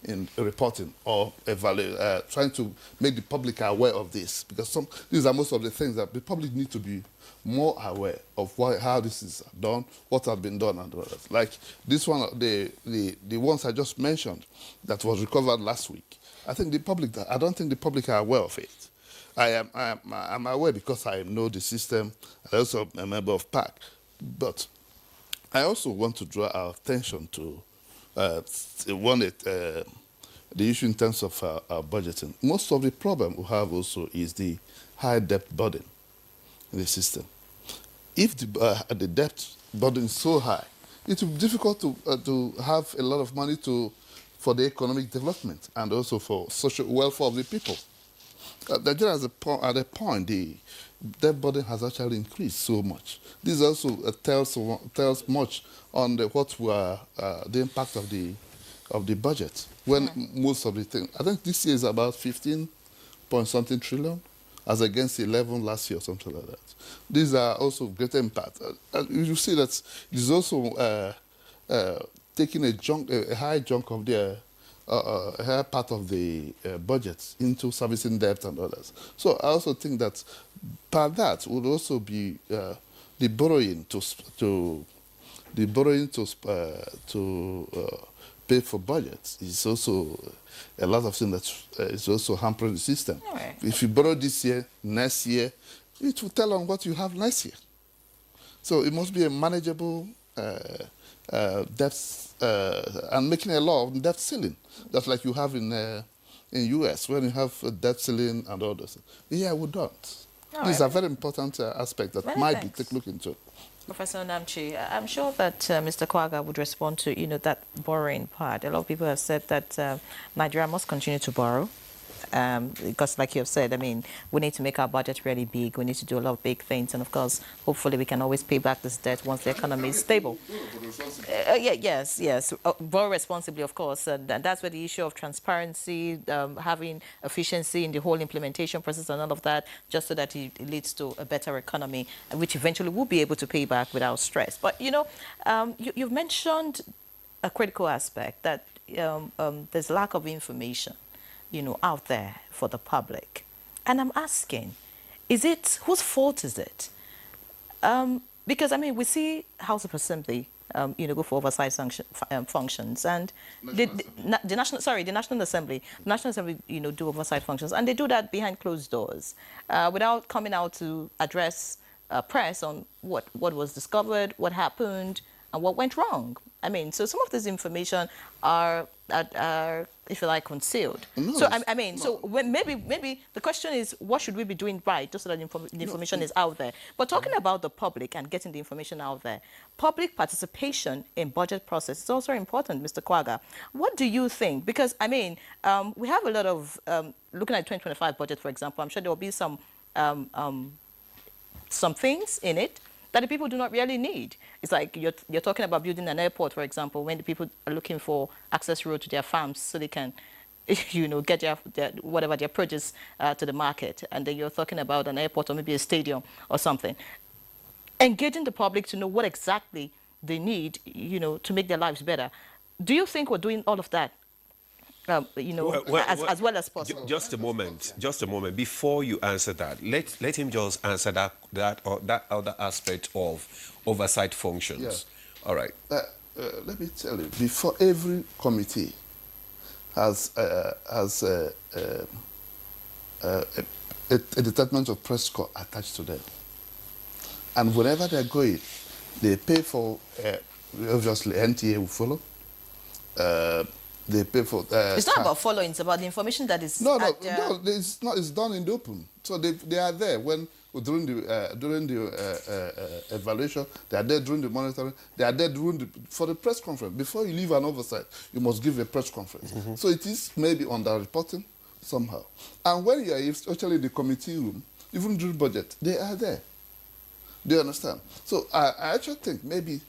in reporting or trying to make the public aware of this, because these are most of the things that the public need to be more aware of how this is done, what has been done, and others. Like this one, the ones I just mentioned that was recovered last week. I don't think the public are aware of it. I'm aware because I know the system. I also am a member of PAC, but I also want to draw our attention to the issue in terms of budgeting. Most of the problem we have also is the high debt burden in the system. If the debt burden is so high, it will be difficult to have a lot of money for the economic development and also for social welfare of the people. Nigeria at a point, the debt burden has actually increased so much. This also tells much on the impact of the budget. When most of the things, I think this year is about 15 point something trillion, as against 11 last year or something like that. These are also great impact. You see that it is also taking a high chunk of a high part of the budget into servicing debt and others. So I also think that part that would also be the borrowing to pay for budgets is also a lot of things that is also hampering the system. Right. If you borrow this year, next year, it will tell on what you have next year. So it must be a manageable debt and making a law of debt ceiling, just like you have in US when you have a debt ceiling and all those. Yeah, we don't. These are very important aspects that might be looked into. Professor Namchi, I'm sure that Mr. Kwaga would respond to, that borrowing part. A lot of people have said that Nigeria must continue to borrow. Because like you have said, we need to make our budget really big. We need to do a lot of big things. And of course, hopefully we can always pay back this debt once the economy is stable. Yes. Borrow responsibly, of course. And that's where the issue of transparency, having efficiency in the whole implementation process and all of that, just so that it leads to a better economy, which eventually we'll be able to pay back without stress. But, you've mentioned a critical aspect that there's lack of information out there for the public. And I'm asking, whose fault is it? Because, we see House of Assembly, go for oversight functions, and the National Assembly, do oversight functions, and they do that behind closed doors, without coming out to address press on what was discovered, what happened, and what went wrong. So some of this information are if you like, concealed. No, so maybe the question is, what should we be doing right, just so that the information is out there? But talking about the public and getting the information out there, public participation in budget process is also important, Mr. Kwaga. What do you think? Because, we have a lot of, looking at 2025 budget, for example, I'm sure there will be some things in it that the people do not really need. It's like you're talking about building an airport, for example, when the people are looking for access road to their farms so they can, get their produce to the market. And then you're talking about an airport or maybe a stadium or something. Engaging the public to know what exactly they need, to make their lives better. Do you think we're doing all of that? As well as possible. Just a moment. Before you answer that, let him just answer that other aspect of oversight functions. Yeah. All right. Let me tell you, before every committee has a department of press corps attached to them, and wherever they're going, they pay for. Obviously, NTA will follow. They pay for. It's not about following; it's about the information that is. No, it's not. It's done in the open. So they are there during the evaluation. They are there during the monitoring. They are there for the press conference. Before you leave an oversight, you must give a press conference. Mm-hmm. So it is maybe under reporting somehow. And when you are actually in the committee room, even during budget, they are there. Do you understand? So I actually think maybe.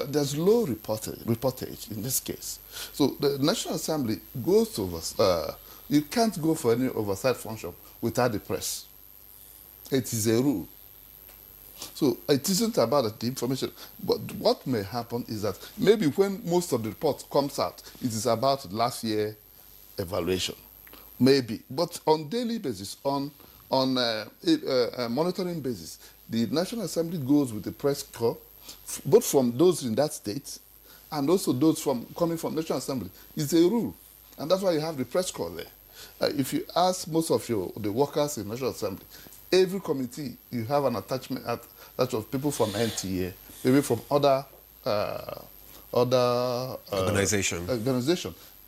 There's low reportage in this case. So the National Assembly goes to you can't go for any oversight function without the press. It is a rule. So it isn't about the information. But what may happen is that maybe when most of the report comes out, it is about last year evaluation. Maybe. But on daily basis, on monitoring basis, the National Assembly goes with the press corps, both from those in that state and also those coming from National Assembly. It's a rule. And that's why you have the press corps there. If you ask most of the workers in National Assembly, every committee, you have an attachment that of people from NTA, maybe from other organization.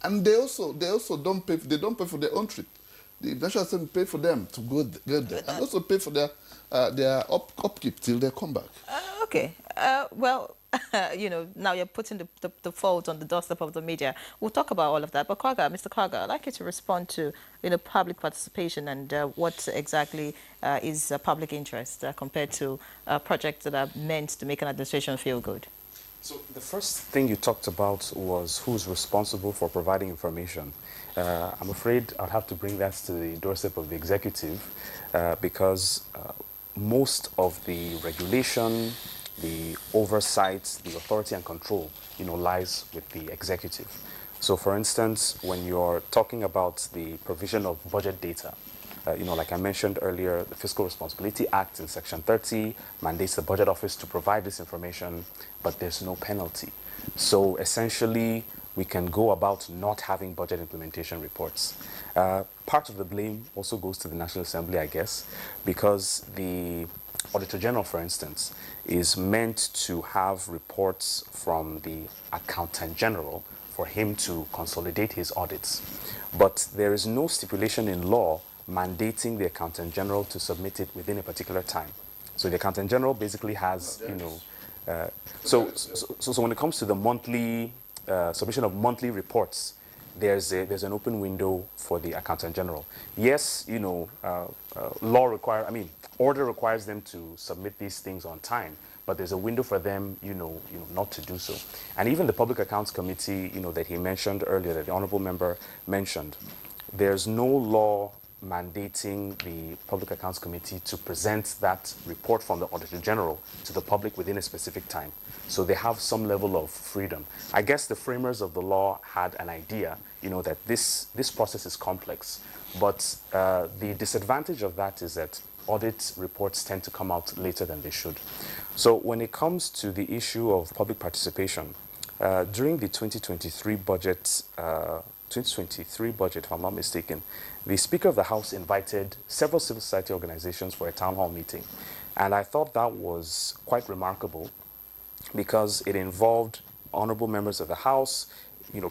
And they also don't pay. They don't pay for their own trip. The National Assembly pay for them to get there, and also pay for their upkeep till they come back. Okay. Well, now you're putting the fault on the doorstep of the media. We'll talk about all of that. But Mr. Kaga, I'd like you to respond to, public participation and what exactly is public interest compared to projects that are meant to make an administration feel good. So the first thing you talked about was who's responsible for providing information. I'm afraid I'll have to bring that to the doorstep of the executive because most of the regulation, the oversight, the authority and control, lies with the executive. So for instance, when you're talking about the provision of budget data, like I mentioned earlier, the Fiscal Responsibility Act in Section 30 mandates the Budget Office to provide this information, but there's no penalty. So essentially, we can go about not having budget implementation reports. Part of the blame also goes to the National Assembly, I guess, because the Auditor General, for instance, is meant to have reports from the Accountant General for him to consolidate his audits. But there is no stipulation in law mandating the Accountant General to submit it within a particular time. So the Accountant General basically has, so when it comes to the monthly submission of monthly reports, there's an open window for the Accountant General. Yes, order requires them to submit these things on time, but there's a window for them, not to do so. And even the Public Accounts Committee, that he mentioned earlier, that the Honourable Member mentioned, there's no law mandating the Public Accounts Committee to present that report from the Auditor General to the public within a specific time. So they have some level of freedom. I guess the framers of the law had an idea, that this process is complex. But the disadvantage of that is that audit reports tend to come out later than they should. So when it comes to the issue of public participation, during the 2023 budget, if I'm not mistaken, the Speaker of the House invited several civil society organizations for a town hall meeting. And I thought that was quite remarkable because it involved honorable members of the House,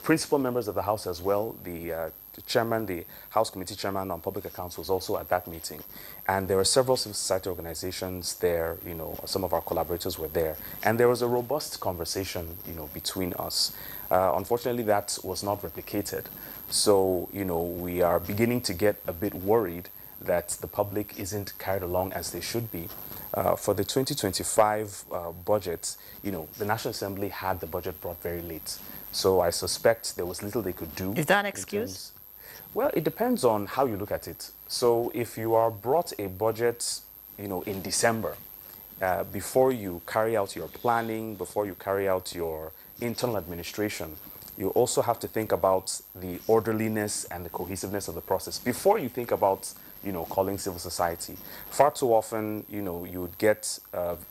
principal members of the House as well. The chairman, the House Committee Chairman on Public Accounts was also at that meeting. And there were several civil society organizations there, some of our collaborators were there. And there was a robust conversation, between us. Unfortunately, that was not replicated. So, we are beginning to get a bit worried that the public isn't carried along as they should be. For the 2025 budget, the National Assembly had the budget brought very late. So I suspect there was little they could do. Is that an excuse? Well, it depends on how you look at it. So if you are brought a budget, in December, before you carry out your planning, before you carry out your internal administration, you also have to think about the orderliness and the cohesiveness of the process before you think about, calling civil society. Far too often, you would get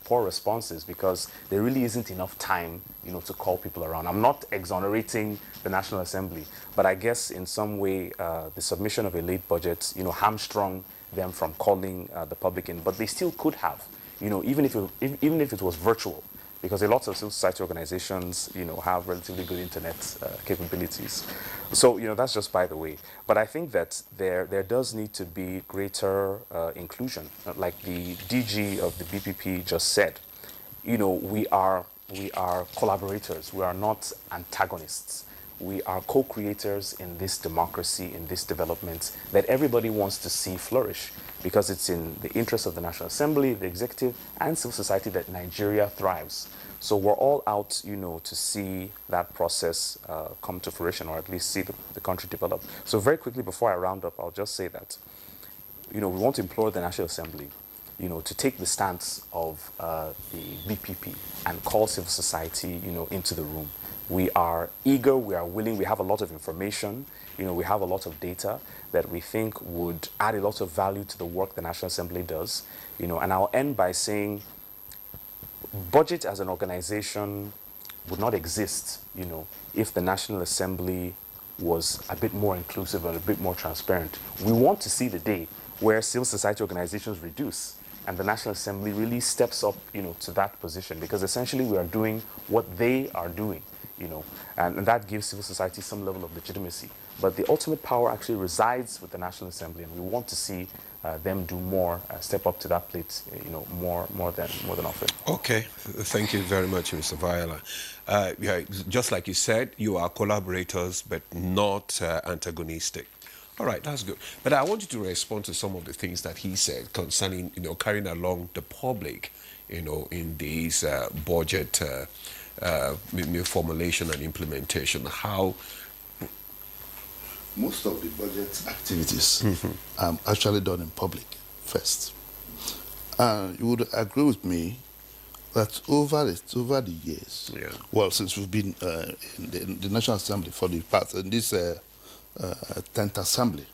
poor responses because there really isn't enough time, to call people around. I'm not exonerating the National Assembly, but I guess in some way the submission of a late budget, hamstrung them from calling the public in. But they still could have, even if it was virtual. Because a lot of civil society organizations, have relatively good internet capabilities. So, that's just by the way. But I think that there does need to be greater inclusion. Like the DG of the BPP just said, we are collaborators. We are not antagonists. We are co-creators in this democracy, in this development that everybody wants to see flourish, because it's in the interest of the National Assembly, the executive, and civil society that Nigeria thrives. So we're all out, to see that process come to fruition, or at least see the country develop. So very quickly, before I round up, I'll just say that, we want to implore the National Assembly, to take the stance of the BPP and call civil society, into the room. We are eager, we are willing, we have a lot of information, we have a lot of data that we think would add a lot of value to the work the National Assembly does. And I'll end by saying budget as an organization would not exist, if the National Assembly was a bit more inclusive and a bit more transparent. We want to see the day where civil society organizations reduce and the National Assembly really steps up, to that position, because essentially we are doing what they are doing. you know, and that gives civil society some level of legitimacy. But the ultimate power actually resides with the National Assembly, and we want to see them do more, step up to that plate, you know, more than often. Okay, thank you very much, Mr. Viola. Yeah, just like you said, you are collaborators, but not antagonistic. All right, that's good. But I want you to respond to some of the things that he said concerning, carrying along the public, in these budget formulation and implementation. How? Most of the budget activities are actually done in public first. And you would agree with me that over the years, Yeah. well, since we've been in the National Assembly for the past, in this 10th Assembly,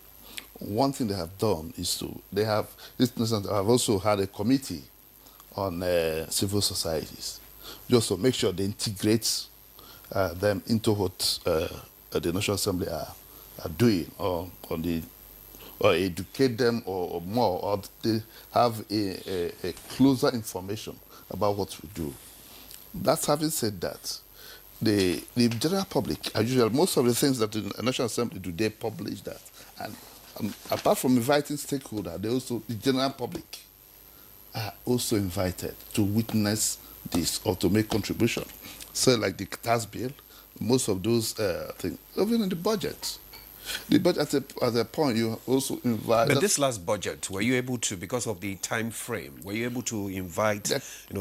one thing they have done is have also had a committee on civil societies, just to make sure they integrate them into what the National Assembly are doing, or educate them or more, or they have a closer information about what we do. That's having said that, the general public, as usual, most of the things that the National Assembly do, they publish that. And apart from inviting stakeholders, the general public are also invited to witness this or to make contribution. So like the tax bill, most of those things, even in the budget. The budget at a point you also invite. But this last budget, were you able to, because of the time frame, were you able to invite,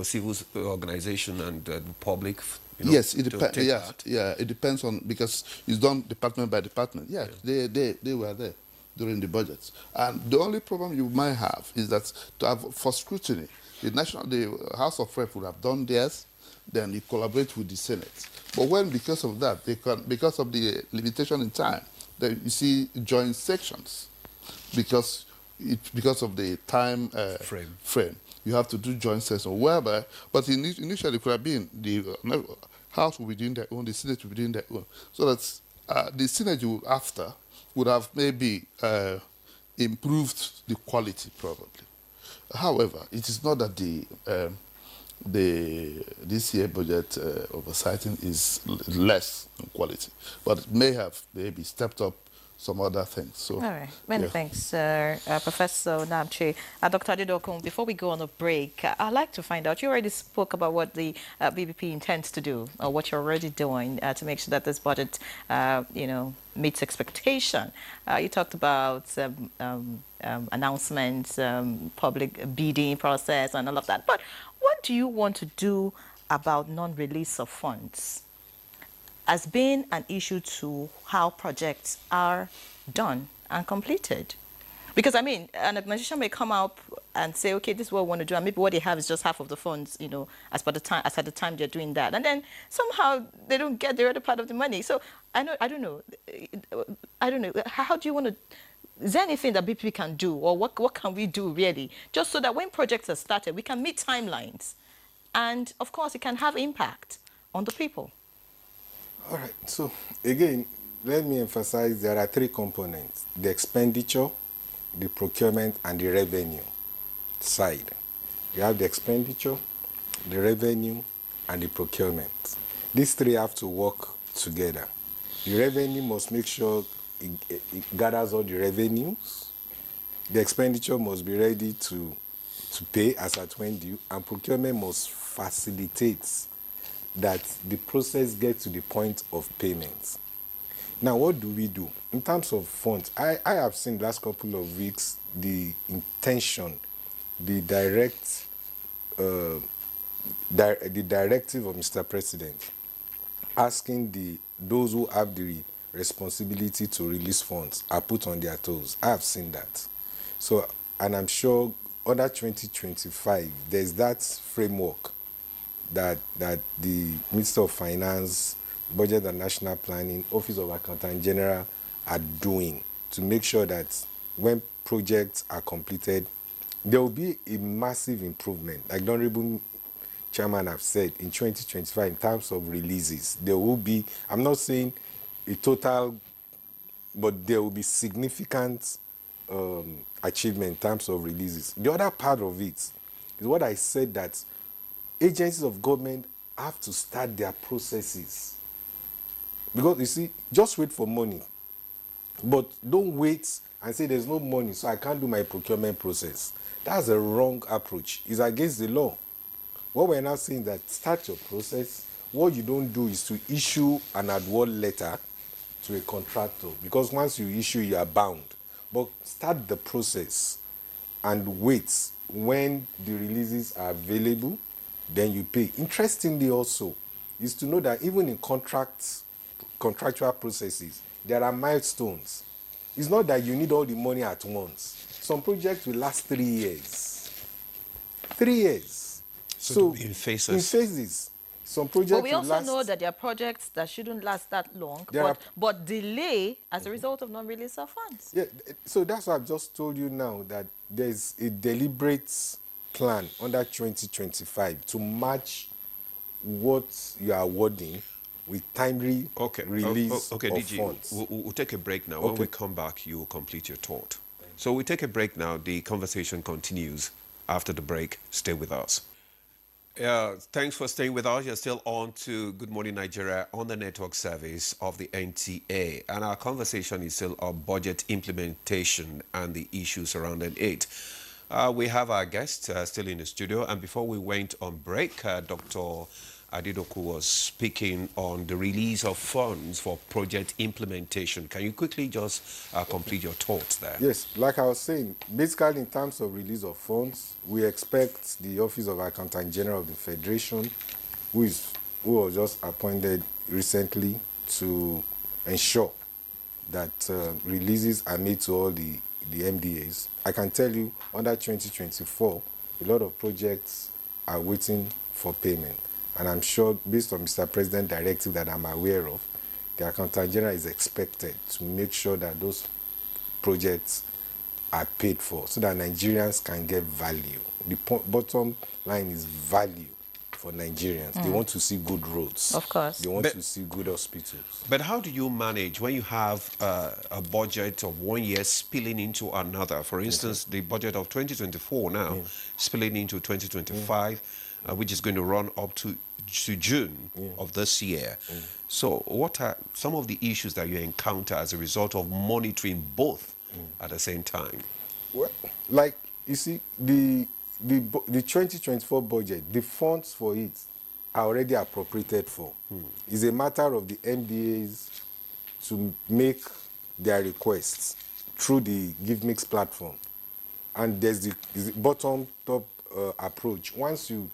civil organization and the public? Yes, it depends. Yeah, it depends on, because it's done department by department. Yeah, they were there during the budget. And the only problem you might have is that for scrutiny, the House of Reps would have done theirs, then you collaborate with the Senate. But when, because of that, because of the limitation in time, then you see joint sections, because of the time frame. You have to do joint sessions, whereby, but initially it could have been the House will be doing their own, the Senate will be doing their own, so that the Senate after would have maybe improved the quality probably. However, it is not that this year budget oversighting is less in quality, but it may have maybe stepped up some other things. So, all right, many thanks, Professor Namche. Dr. Adedokun, before we go on a break, I'd like to find out, you already spoke about what the BBP intends to do, or what you're already doing to make sure that this budget, meets expectation. You talked about announcements, public bidding process, and all of that. But what do you want to do about non-release of funds as being an issue to how projects are done and completed? Because, I mean, an organization may come up and say, okay, this is what we want to do, and maybe what they have is just half of the funds, as at the time they're doing that. And then somehow they don't get the other part of the money. So I don't know. How do you want to, is there anything that BP can do, or what can we do really, just so that when projects are started, we can meet timelines, and of course it can have impact on the people? All right. So again, let me emphasize there are three components: the expenditure, the procurement, and the revenue side. You have the expenditure, the revenue, and the procurement. These three have to work together. The revenue must make sure it gathers all the revenues. The expenditure must be ready to pay as at when due, and procurement must facilitate that the process gets to the point of payment. Now, what do we do? In terms of funds, I have seen the last couple of weeks the intention, the directive of Mr. President asking those who have the responsibility to release funds are put on their toes. I have seen that. So, and I'm sure under 2025, there's that framework that the Minister of Finance, Budget and National Planning, Office of Accountant General are doing to make sure that when projects are completed, there will be a massive improvement. Like the Honorable Chairman have said, in 2025, in terms of releases, there will be, I'm not saying a total, but there will be significant achievement in terms of releases. The other part of it is what I said, that agencies of government have to start their processes Because you see, just wait for money. But don't wait and say there's no money, so I can't do my procurement process. That's a wrong approach. It's against the law. What we're now saying that start your process. What you don't do is to issue an award letter to a contractor, because once you issue, you are bound. But start the process and wait. When the releases are available, then you pay. Interestingly also, is to know that even in contractual processes, there are milestones. It's not that you need all the money at once. Some projects will last 3 years. 3 years. So in phases. In phases. Some projects But we will also last. know that there are projects that shouldn't last that long, There are- but delay as a result of non-release of funds. Yeah, so that's what I've just told you now, that there's a deliberate plan under 2025 to match what you are awarding with timely release okay, of DG, funds. we'll take a break now. When Okay. we come back, you will complete your thought. So we take a break now. The conversation continues after the break. Stay with us. Yeah, thanks for staying with us. You're still on to Good Morning Nigeria on the network service of the NTA. And our conversation is still on budget implementation and the issues surrounding it. We have our guest still in the studio. And before we went on break, Dr. Adidoku was speaking on the release of funds for project implementation. Can you quickly just complete your thoughts there? Yes, like I was saying, basically in terms of release of funds, we expect the Office of Accountant General of the Federation, who was just appointed recently, to ensure that releases are made to all the MDAs. I can tell you, under 2024, a lot of projects are waiting for payment. And I'm sure, based on Mr. President's directive that I'm aware of, the Accountant General is expected to make sure that those projects are paid for so that Nigerians can get value. The bottom line is value for Nigerians. They want to see good roads. Of course. They want to see good hospitals. But how do you manage when you have a budget of 1 year spilling into another? For instance, the budget of 2024 now spilling into 2025, which is going to run up to June of this year. So what are some of the issues that you encounter as a result of monitoring both at the same time? Well, like, you see, the 2024 budget, the funds for it are already appropriated for. It's a matter of the MDAs to make their requests through the GiveMix platform. And there's the bottom-top approach. Once you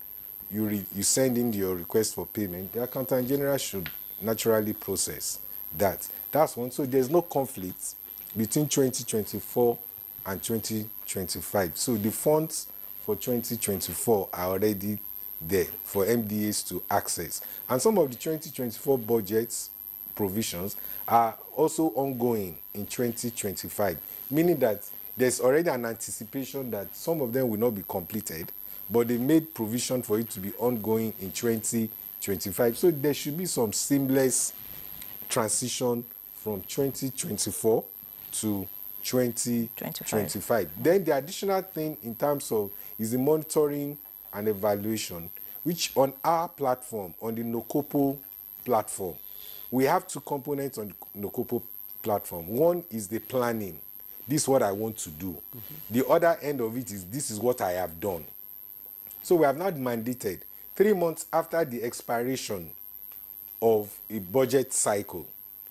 send in your request for payment, the Accountant General should naturally process that. That's one. So there's no conflict between 2024 and 2025. So the funds for 2024 are already there for MDAs to access. And some of the 2024 budgets provisions are also ongoing in 2025, meaning that there's already an anticipation that some of them will not be completed, but they made provision for it to be ongoing in 2025. So there should be some seamless transition from 2024 to 2025. Then the additional thing in terms of is the monitoring and evaluation, which on our platform, on the Nokopo platform, we have two components on the Nokopo platform. One is the planning. This is what I want to do. The other end of it is this is what I have done. So we have not mandated 3 months after the expiration of a budget cycle,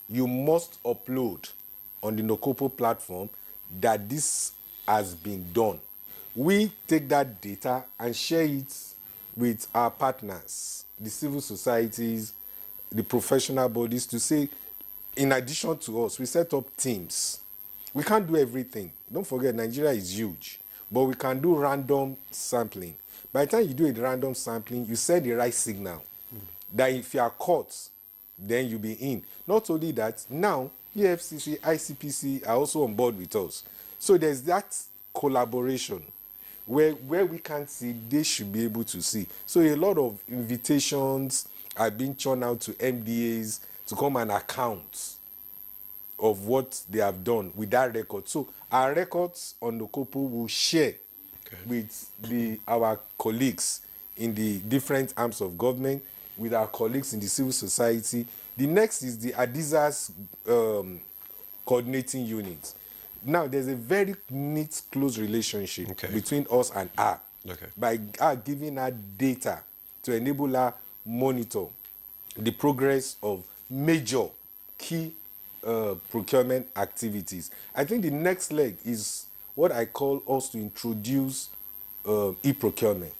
you must upload on the Nokopo platform that this has been done. We take that data and share it with our partners, the civil societies, the professional bodies, to say, in addition to us, we set up teams. We can't do everything. Don't forget, Nigeria is huge, but we can do random sampling. By the time you do a random sampling, you send the right signal that if you are caught, then you'll be in. Not only that, now EFCC, ICPC are also on board with us. So there's that collaboration where we can't see, they should be able to see. So a lot of invitations are being churned out to MDAs to come and account of what they have done with that record. So our records on Nokopo will share with our colleagues in the different arms of government, with our colleagues in the civil society. The next is the ADISA's coordinating unit. Now, there's a very neat, close relationship between us and her by her giving her data to enable her monitor the progress of major key procurement activities. I think the next leg is what I call us to introduce e-procurement.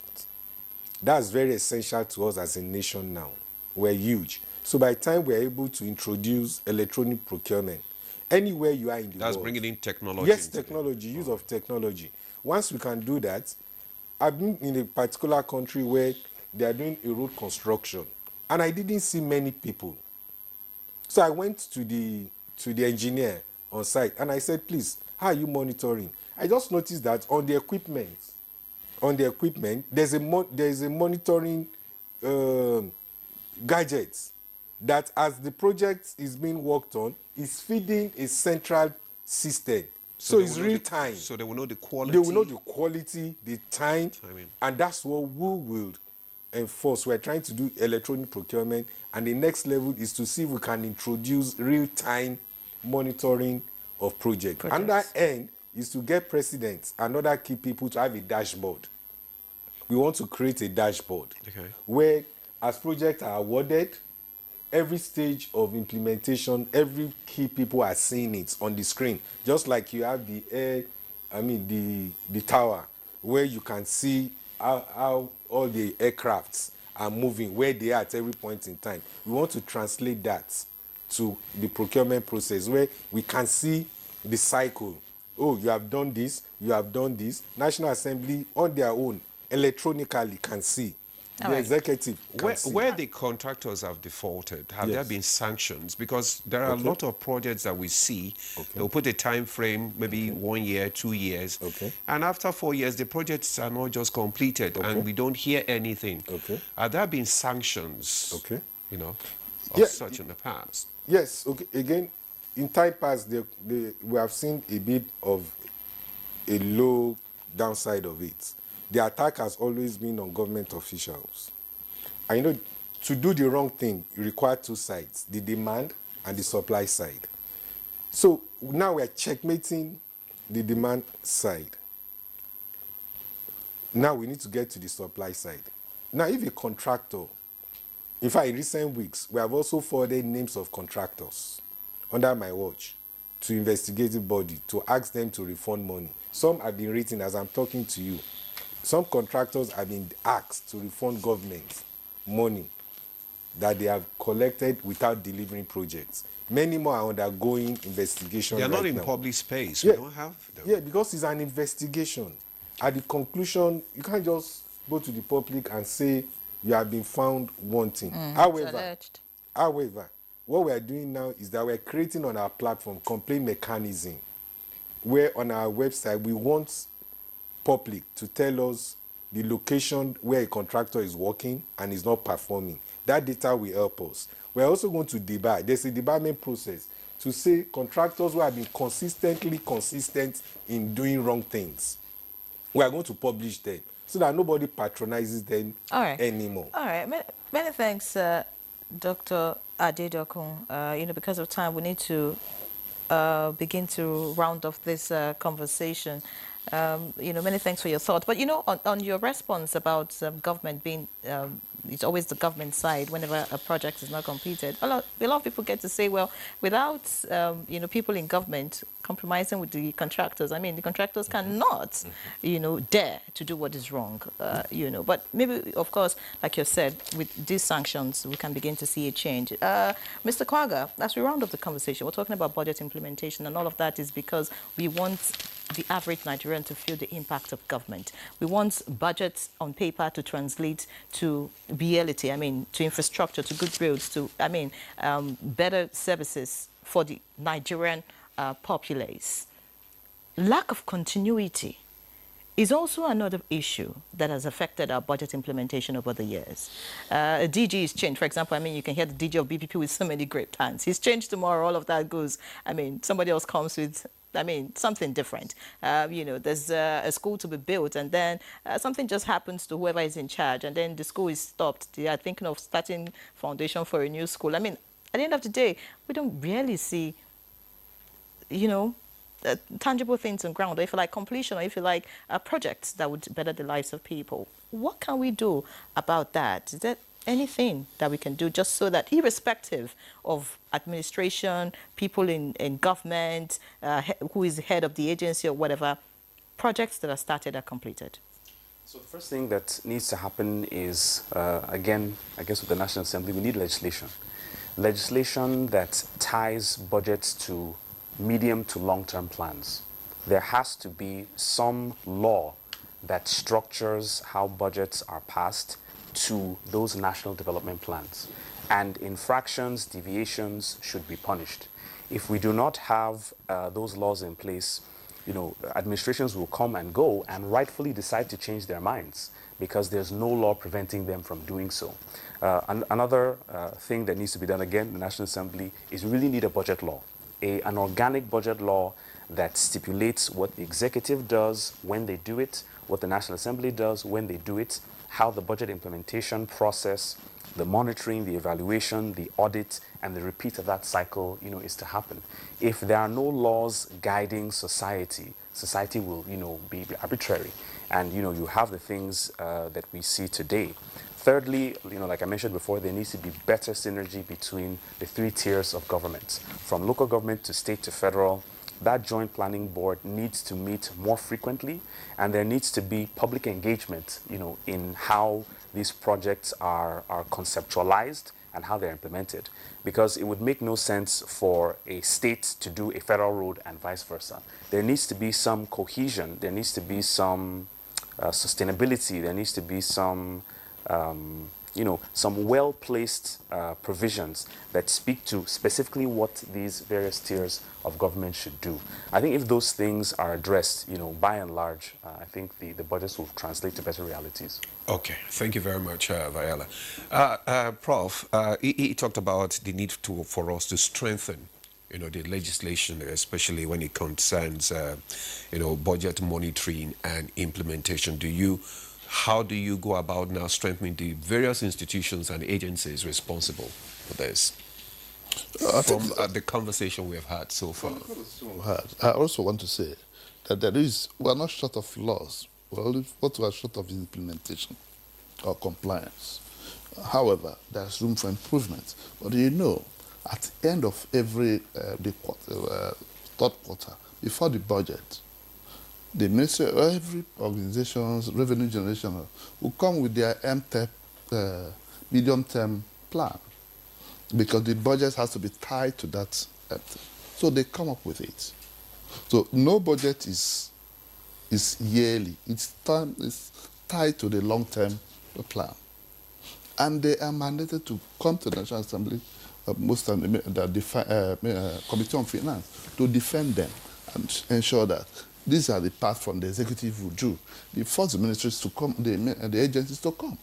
That's very essential to us as a nation now. We're huge. So by the time we're able to introduce electronic procurement, anywhere you are in the world. That's bringing in technology. Yes, technology, use of technology. Once we can do that, I've been in a particular country where they are doing a road construction, and I didn't see many people. So I went to the engineer on site, and I said, please, how are you monitoring? I just noticed that on the equipment, there's a monitoring gadgets that as the project is being worked on, is feeding a central system. So it's real time. So they will know the quality. They will know the quality, the timing. And that's what we will enforce. We're trying to do electronic procurement, and the next level is to see if we can introduce real-time monitoring of projects. Another end is to get presidents and other key people to have a dashboard. We want to create a dashboard where, as projects are awarded, every stage of implementation, every key people are seeing it on the screen. Just like you have the tower, where you can see how all the aircrafts are moving, where they are at every point in time. We want to translate that to the procurement process, where we can see the cycle. Oh, you have done this, you have done this. National Assembly, on their own, electronically can see. The executive can see. Where the contractors have defaulted, have there been sanctions? Because there are a lot of projects that we see, they'll put a time frame, maybe 1 year, 2 years, and after 4 years, the projects are not just completed, and we don't hear anything. Have there been sanctions, you know, of such in the past? Yes, again, in time past, we have seen a bit of a low downside of it. The attack has always been on government officials. And you know, to do the wrong thing, you require two sides, the demand and the supply side. So now we're checkmating the demand side. Now we need to get to the supply side. Now, if a contractor, in fact, in recent weeks, we have also forwarded names of contractors under my watch to investigative body to ask them to refund money. Some have been written as I'm talking to you. Some contractors have been asked to refund government money that they have collected without delivering projects. Many more are undergoing investigation. They're not in public space. We don't have them. Yeah, because it's an investigation. At the conclusion, you can't just go to the public and say you have been found wanting. However, what we are doing now is that we're creating on our platform complaint mechanism, where on our website we want public to tell us the location where a contractor is working and is not performing. That data will help us. We're also going to debar. There's a debarment process to say contractors who have been consistent in doing wrong things. We are going to publish them so that nobody patronizes them anymore. All right. Many thanks, Dr. Adedokun. You know, because of time, we need to begin to round off this conversation. You know, many thanks for your thought. But, you know, on your response about government being, it's always the government side whenever a project is not completed. A lot of people get to say, well, without, you know, people in government compromising with the contractors, I mean, the contractors cannot, you know, dare to do what is wrong, you know. But maybe, of course, like you said, with these sanctions, we can begin to see a change. Mr. Kwaga, as we round up the conversation, we're talking about budget implementation, and all of that is because we want the average Nigerian to feel the impact of government. We want budgets on paper to translate to reality, I mean, to infrastructure, to good roads, to, I mean, better services for the Nigerian populace. Lack of continuity is also another issue that has affected our budget implementation over the years. A DG is changed. For example, I mean, you can hear the DG of BPP with so many great plans. He's changed tomorrow, all of that goes. I mean, somebody else comes with I mean, something different. You know, there's a school to be built, and then something just happens to whoever is in charge, and then the school is stopped. They are thinking of starting foundation for a new school. I mean, at the end of the day, we don't really see, you know, tangible things on ground, or if you like completion, or if you like projects that would better the lives of people. What can we do about that? Is there anything that we can do just so that, irrespective of administration, people in government, who is the head of the agency or whatever, projects that are started are completed? So the first thing that needs to happen is, again, I guess with the National Assembly, we need legislation. Legislation that ties budgets to medium to long-term plans. There has to be some law that structures how budgets are passed to those national development plans. And infractions, deviations should be punished. If we do not have those laws in place, you know, administrations will come and go and rightfully decide to change their minds because there's no law preventing them from doing so. Another thing that needs to be done, again, the National Assembly, is we really need a budget law, an organic budget law that stipulates what the executive does when they do it, what the National Assembly does when they do it, how the budget implementation process, the monitoring, the evaluation, the audit, and the repeat of that cycle, you know, is to happen. If there are no laws guiding society, society will, you know, be arbitrary. And, you know, you have the things that we see today. Thirdly, you know, like I mentioned before, there needs to be better synergy between the three tiers of government, from local government to state to federal. That joint planning board needs to meet more frequently, and there needs to be public engagement, you know, in how these projects are conceptualized and how they're implemented. Because it would make no sense for a state to do a federal road and vice versa. There needs to be some cohesion, there needs to be some sustainability, there needs to be some you know, some well-placed provisions that speak to specifically what these various tiers of government should do. I think if those things are addressed, you know, by and large, I think the budgets will translate to better realities. Okay, thank you very much, Viola. Prof, he talked about the need for us to strengthen, you know, the legislation, especially when it concerns, you know, budget monitoring and implementation. How do you go about now strengthening the various institutions and agencies responsible for this? From the conversation we have had so far. I also want to say that we are not short of laws. What we are short of is implementation or compliance. However, there's room for improvement. But you know, at the end of every third quarter, before the budget, the ministry, every organization's revenue generation will come with their MTEP medium-term plan, because the budget has to be tied to that MTEP. So they come up with it. So no budget is yearly. It's tied to the long-term plan. And they are mandated to come to the National Assembly, most of the Committee on Finance, to defend them and ensure that these are the paths from the executive will do. They force the ministries to come, the agencies to come.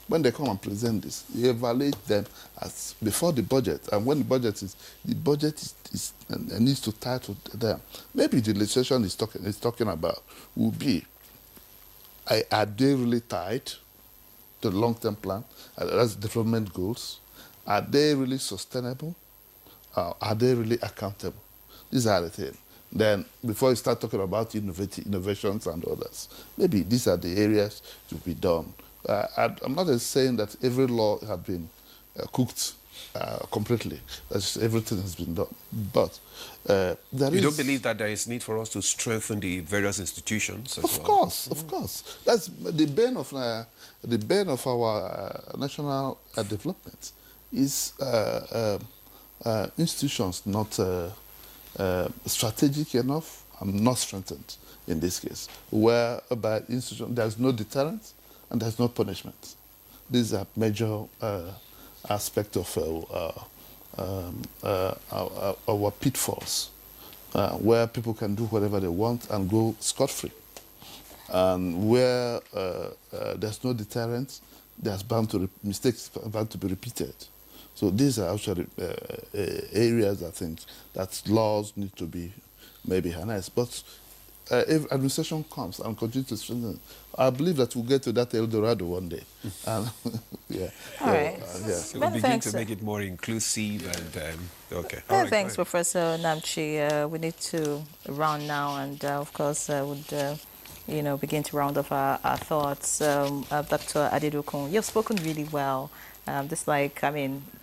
When they come and present this, they evaluate them as before the budget. And when the budget needs to tie to them. Maybe the legislation is talking about will be, are they really tied to the long-term plan? That's development goals. Are they really sustainable? Are they really accountable? These are the things. Then, before you start talking about innovations and others, maybe these are the areas to be done. I'm not saying that every law has been cooked completely, that everything has been done. But you don't believe that there is need for us to strengthen the various institutions as well? Of course. That's the bane of our national development is institutions not strategic enough and not strengthened in this case, whereby institution there's no deterrent and there's no punishment. These are major aspects of our pitfalls, where people can do whatever they want and go scot-free, and where there's no deterrent, there's mistakes bound to be repeated. So these are actually areas, I think, that laws need to be maybe harness. But if administration comes and continues to strengthen, I believe that we'll get to that El Dorado one day. And yeah. All right. Yeah. So Many we begin thanks, to make it more inclusive and okay. All Many right, thanks, go ahead. Professor Namchi. We need to round now, and of course, would begin to round off our thoughts. Dr. Adedokun, you've spoken really well.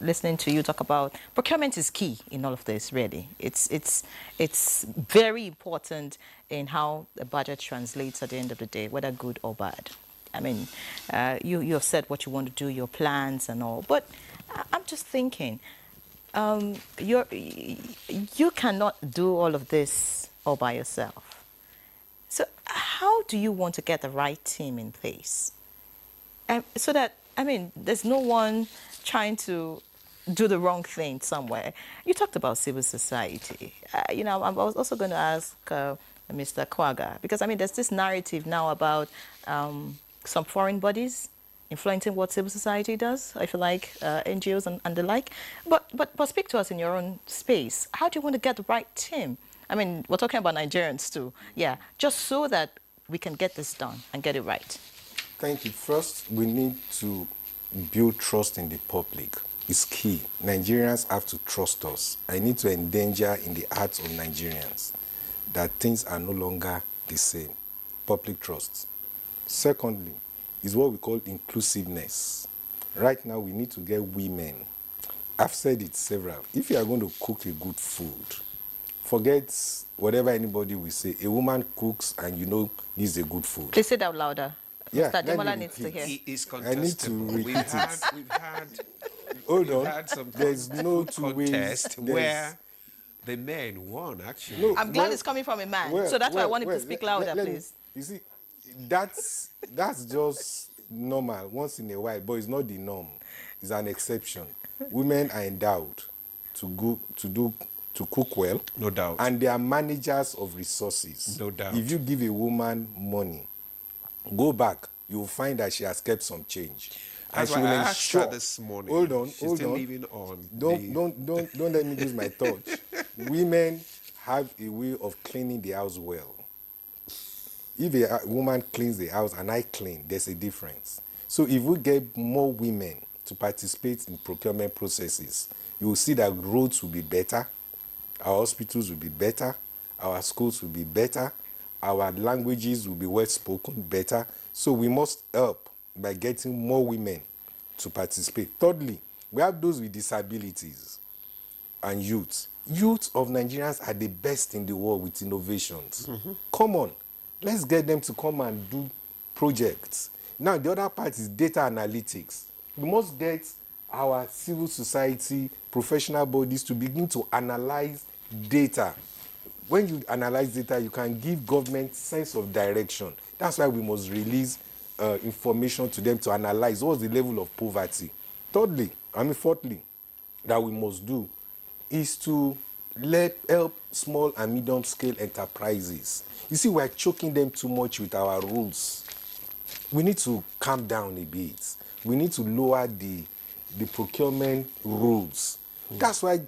Listening to you talk about procurement is key in all of this. Really, it's very important in how the budget translates at the end of the day, whether good or bad. I mean, you have said what you want to do, your plans and all, but I'm just thinking. You cannot do all of this all by yourself. So how do you want to get the right team in place? So that, there's no one trying to do the wrong thing somewhere. You talked about civil society. I was also going to ask Mr. Kwaga, because, there's this narrative now about some foreign bodies influencing what civil society does, I feel like, NGOs and the like. But speak to us in your own space. How do you want to get the right team? We're talking about Nigerians too. Yeah, just so that we can get this done and get it right. Thank you. First, we need to build trust in the public. It's key. Nigerians have to trust us. I need to endanger in the hearts of Nigerians that things are no longer the same. Public trust. Secondly, is what we call inclusiveness. Right now, we need to get women. I've said it several. If you are going to cook a good food, forget whatever anybody will say. A woman cooks and this is a good food. Please say that louder. Yeah, Mr. Demola needs to hear. It is I need to contestable. repeat it. We've had Hold we've on. had some There's no two ways. contest where the men won, actually. No, I'm glad it's coming from a man. So that's why I want him to speak louder, please. You see, that's just normal once in a while, but it's not the norm. It's an exception. Women are endowed to cook well. No doubt. And they are managers of resources. No doubt. If you give a woman money, go back, you will find that she has kept some change. That's and why she will I asked her ensure. this morning. Hold on, She's hold still on. living on. Don't let me lose my touch. Women have a way of cleaning the house well. If a woman cleans the house and I clean, there's a difference. So if we get more women to participate in procurement processes, you will see that roads will be better, our hospitals will be better, our schools will be better, our languages will be well spoken better. So we must help by getting more women to participate. Thirdly, we have those with disabilities and youth. Youth of Nigerians are the best in the world with innovations. Come on, let's get them to come and do projects. Now, the other part is data analytics. We must get our civil society, professional bodies to begin to analyze data. When you analyze data, you can give government sense of direction. That's why we must release information to them to analyze what's the level of poverty. Fourthly, that we must do is to help small and medium scale enterprises. You see, we're choking them too much with our rules. We need to calm down a bit. We need to lower the procurement rules. That's why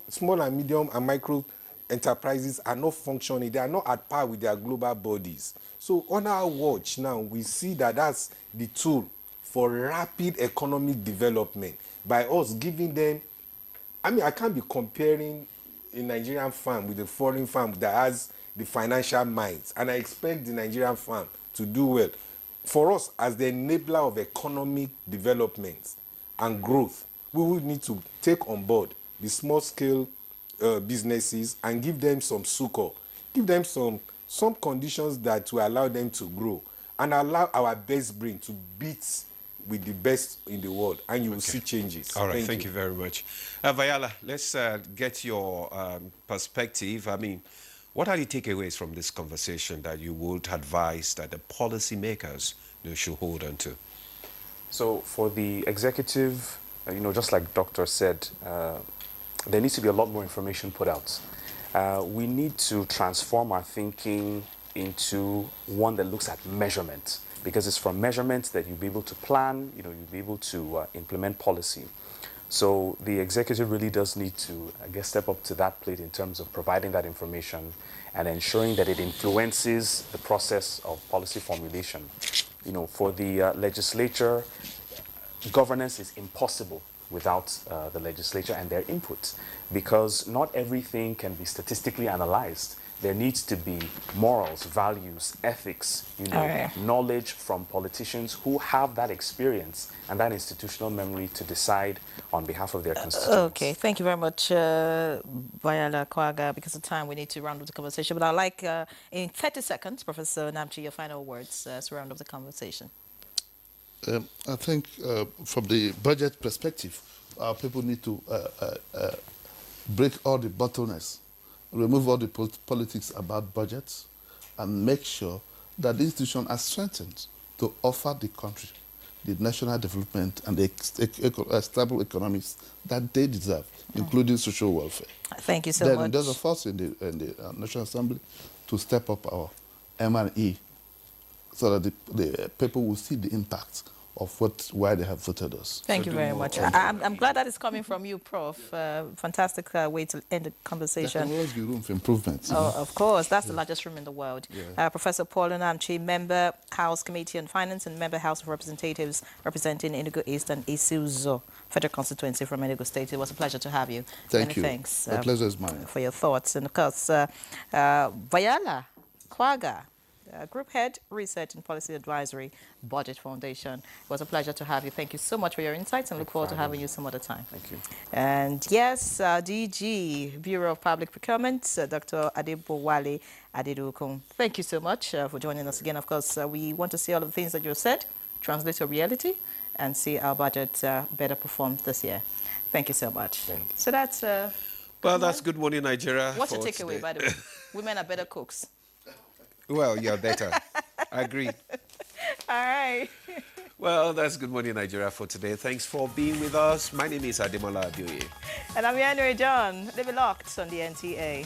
small and medium and micro enterprises are not functioning. They are not at par with their global bodies. So on our watch now, we see that that's the tool for rapid economic development by us giving them. I can't be comparing a Nigerian farm with a foreign farm that has the financial might, and I expect the Nigerian farm to do well. For us, as the enabler of economic development and growth, we will need to take on board the small-scale businesses and give them some succor, give them some conditions that will allow them to grow, and allow our best brain to beat with the best in the world, and you will see changes. All right, thank you very much. Vayala, let's get your perspective. What are the takeaways from this conversation that you would advise that the policymakers should hold on to? So for the executive, just like Doctor said, there needs to be a lot more information put out. We need to transform our thinking into one that looks at measurement, because it's from measurement that you'll be able to plan, you'll be able to implement policy. So the executive really does need to, I guess, step up to that plate in terms of providing that information and ensuring that it influences the process of policy formulation. You know, for the legislature, governance is impossible without the legislature and their input, because not everything can be statistically analyzed. There needs to be morals, values, ethics, you know, knowledge from politicians who have that experience and that institutional memory to decide on behalf of their constituents. Okay, thank you very much, Bayala Kwaga. Because of time, we need to round up the conversation. But I'd like, in 30 seconds, Professor Namchi, your final words to round up the conversation. I think from the budget perspective, our people need to break all the bottlenecks, remove all the politics about budgets, and make sure that the institution are strengthened to offer the country the national development and the stable economies that they deserve, including social welfare. Thank you so much. Then there's a force in the National Assembly to step up our M&E so that the people will see the impact of why they have voted us. Thank you very much. I'm glad that is coming from you, Prof. Fantastic way to end the conversation. There can always be room for improvement. Oh, of course. That's the largest room in the world. Yeah. Professor Paul Onamchi, Member House Committee on Finance and Member House of Representatives representing Enugu East and Isuzo Federal Constituency from Enugu State. It was a pleasure to have you. Thank you. Thanks. The pleasure is mine. For your thoughts. And of course, Bayala Kwaga, Group Head, Research and Policy Advisory, Budget Foundation. It was a pleasure to have you. Thank you so much for your insights and look forward to having you some other time. Thank you. And yes, DG, Bureau of Public Procurement, Dr. Adebowale Adedokun. Thank you so much for joining us again. Of course, we want to see all of the things that you said, translate to reality, and see our budget better perform this year. Thank you so much. Thank you. So that's... well, that's Good Morning Nigeria. What's your takeaway, by the way? Women are better cooks. Well, you're better. I agree. All right. Well, that's Good Morning Nigeria for today. Thanks for being with us. My name is Ademola Abioye. And I'm Yanire John. Live locked on the NTA.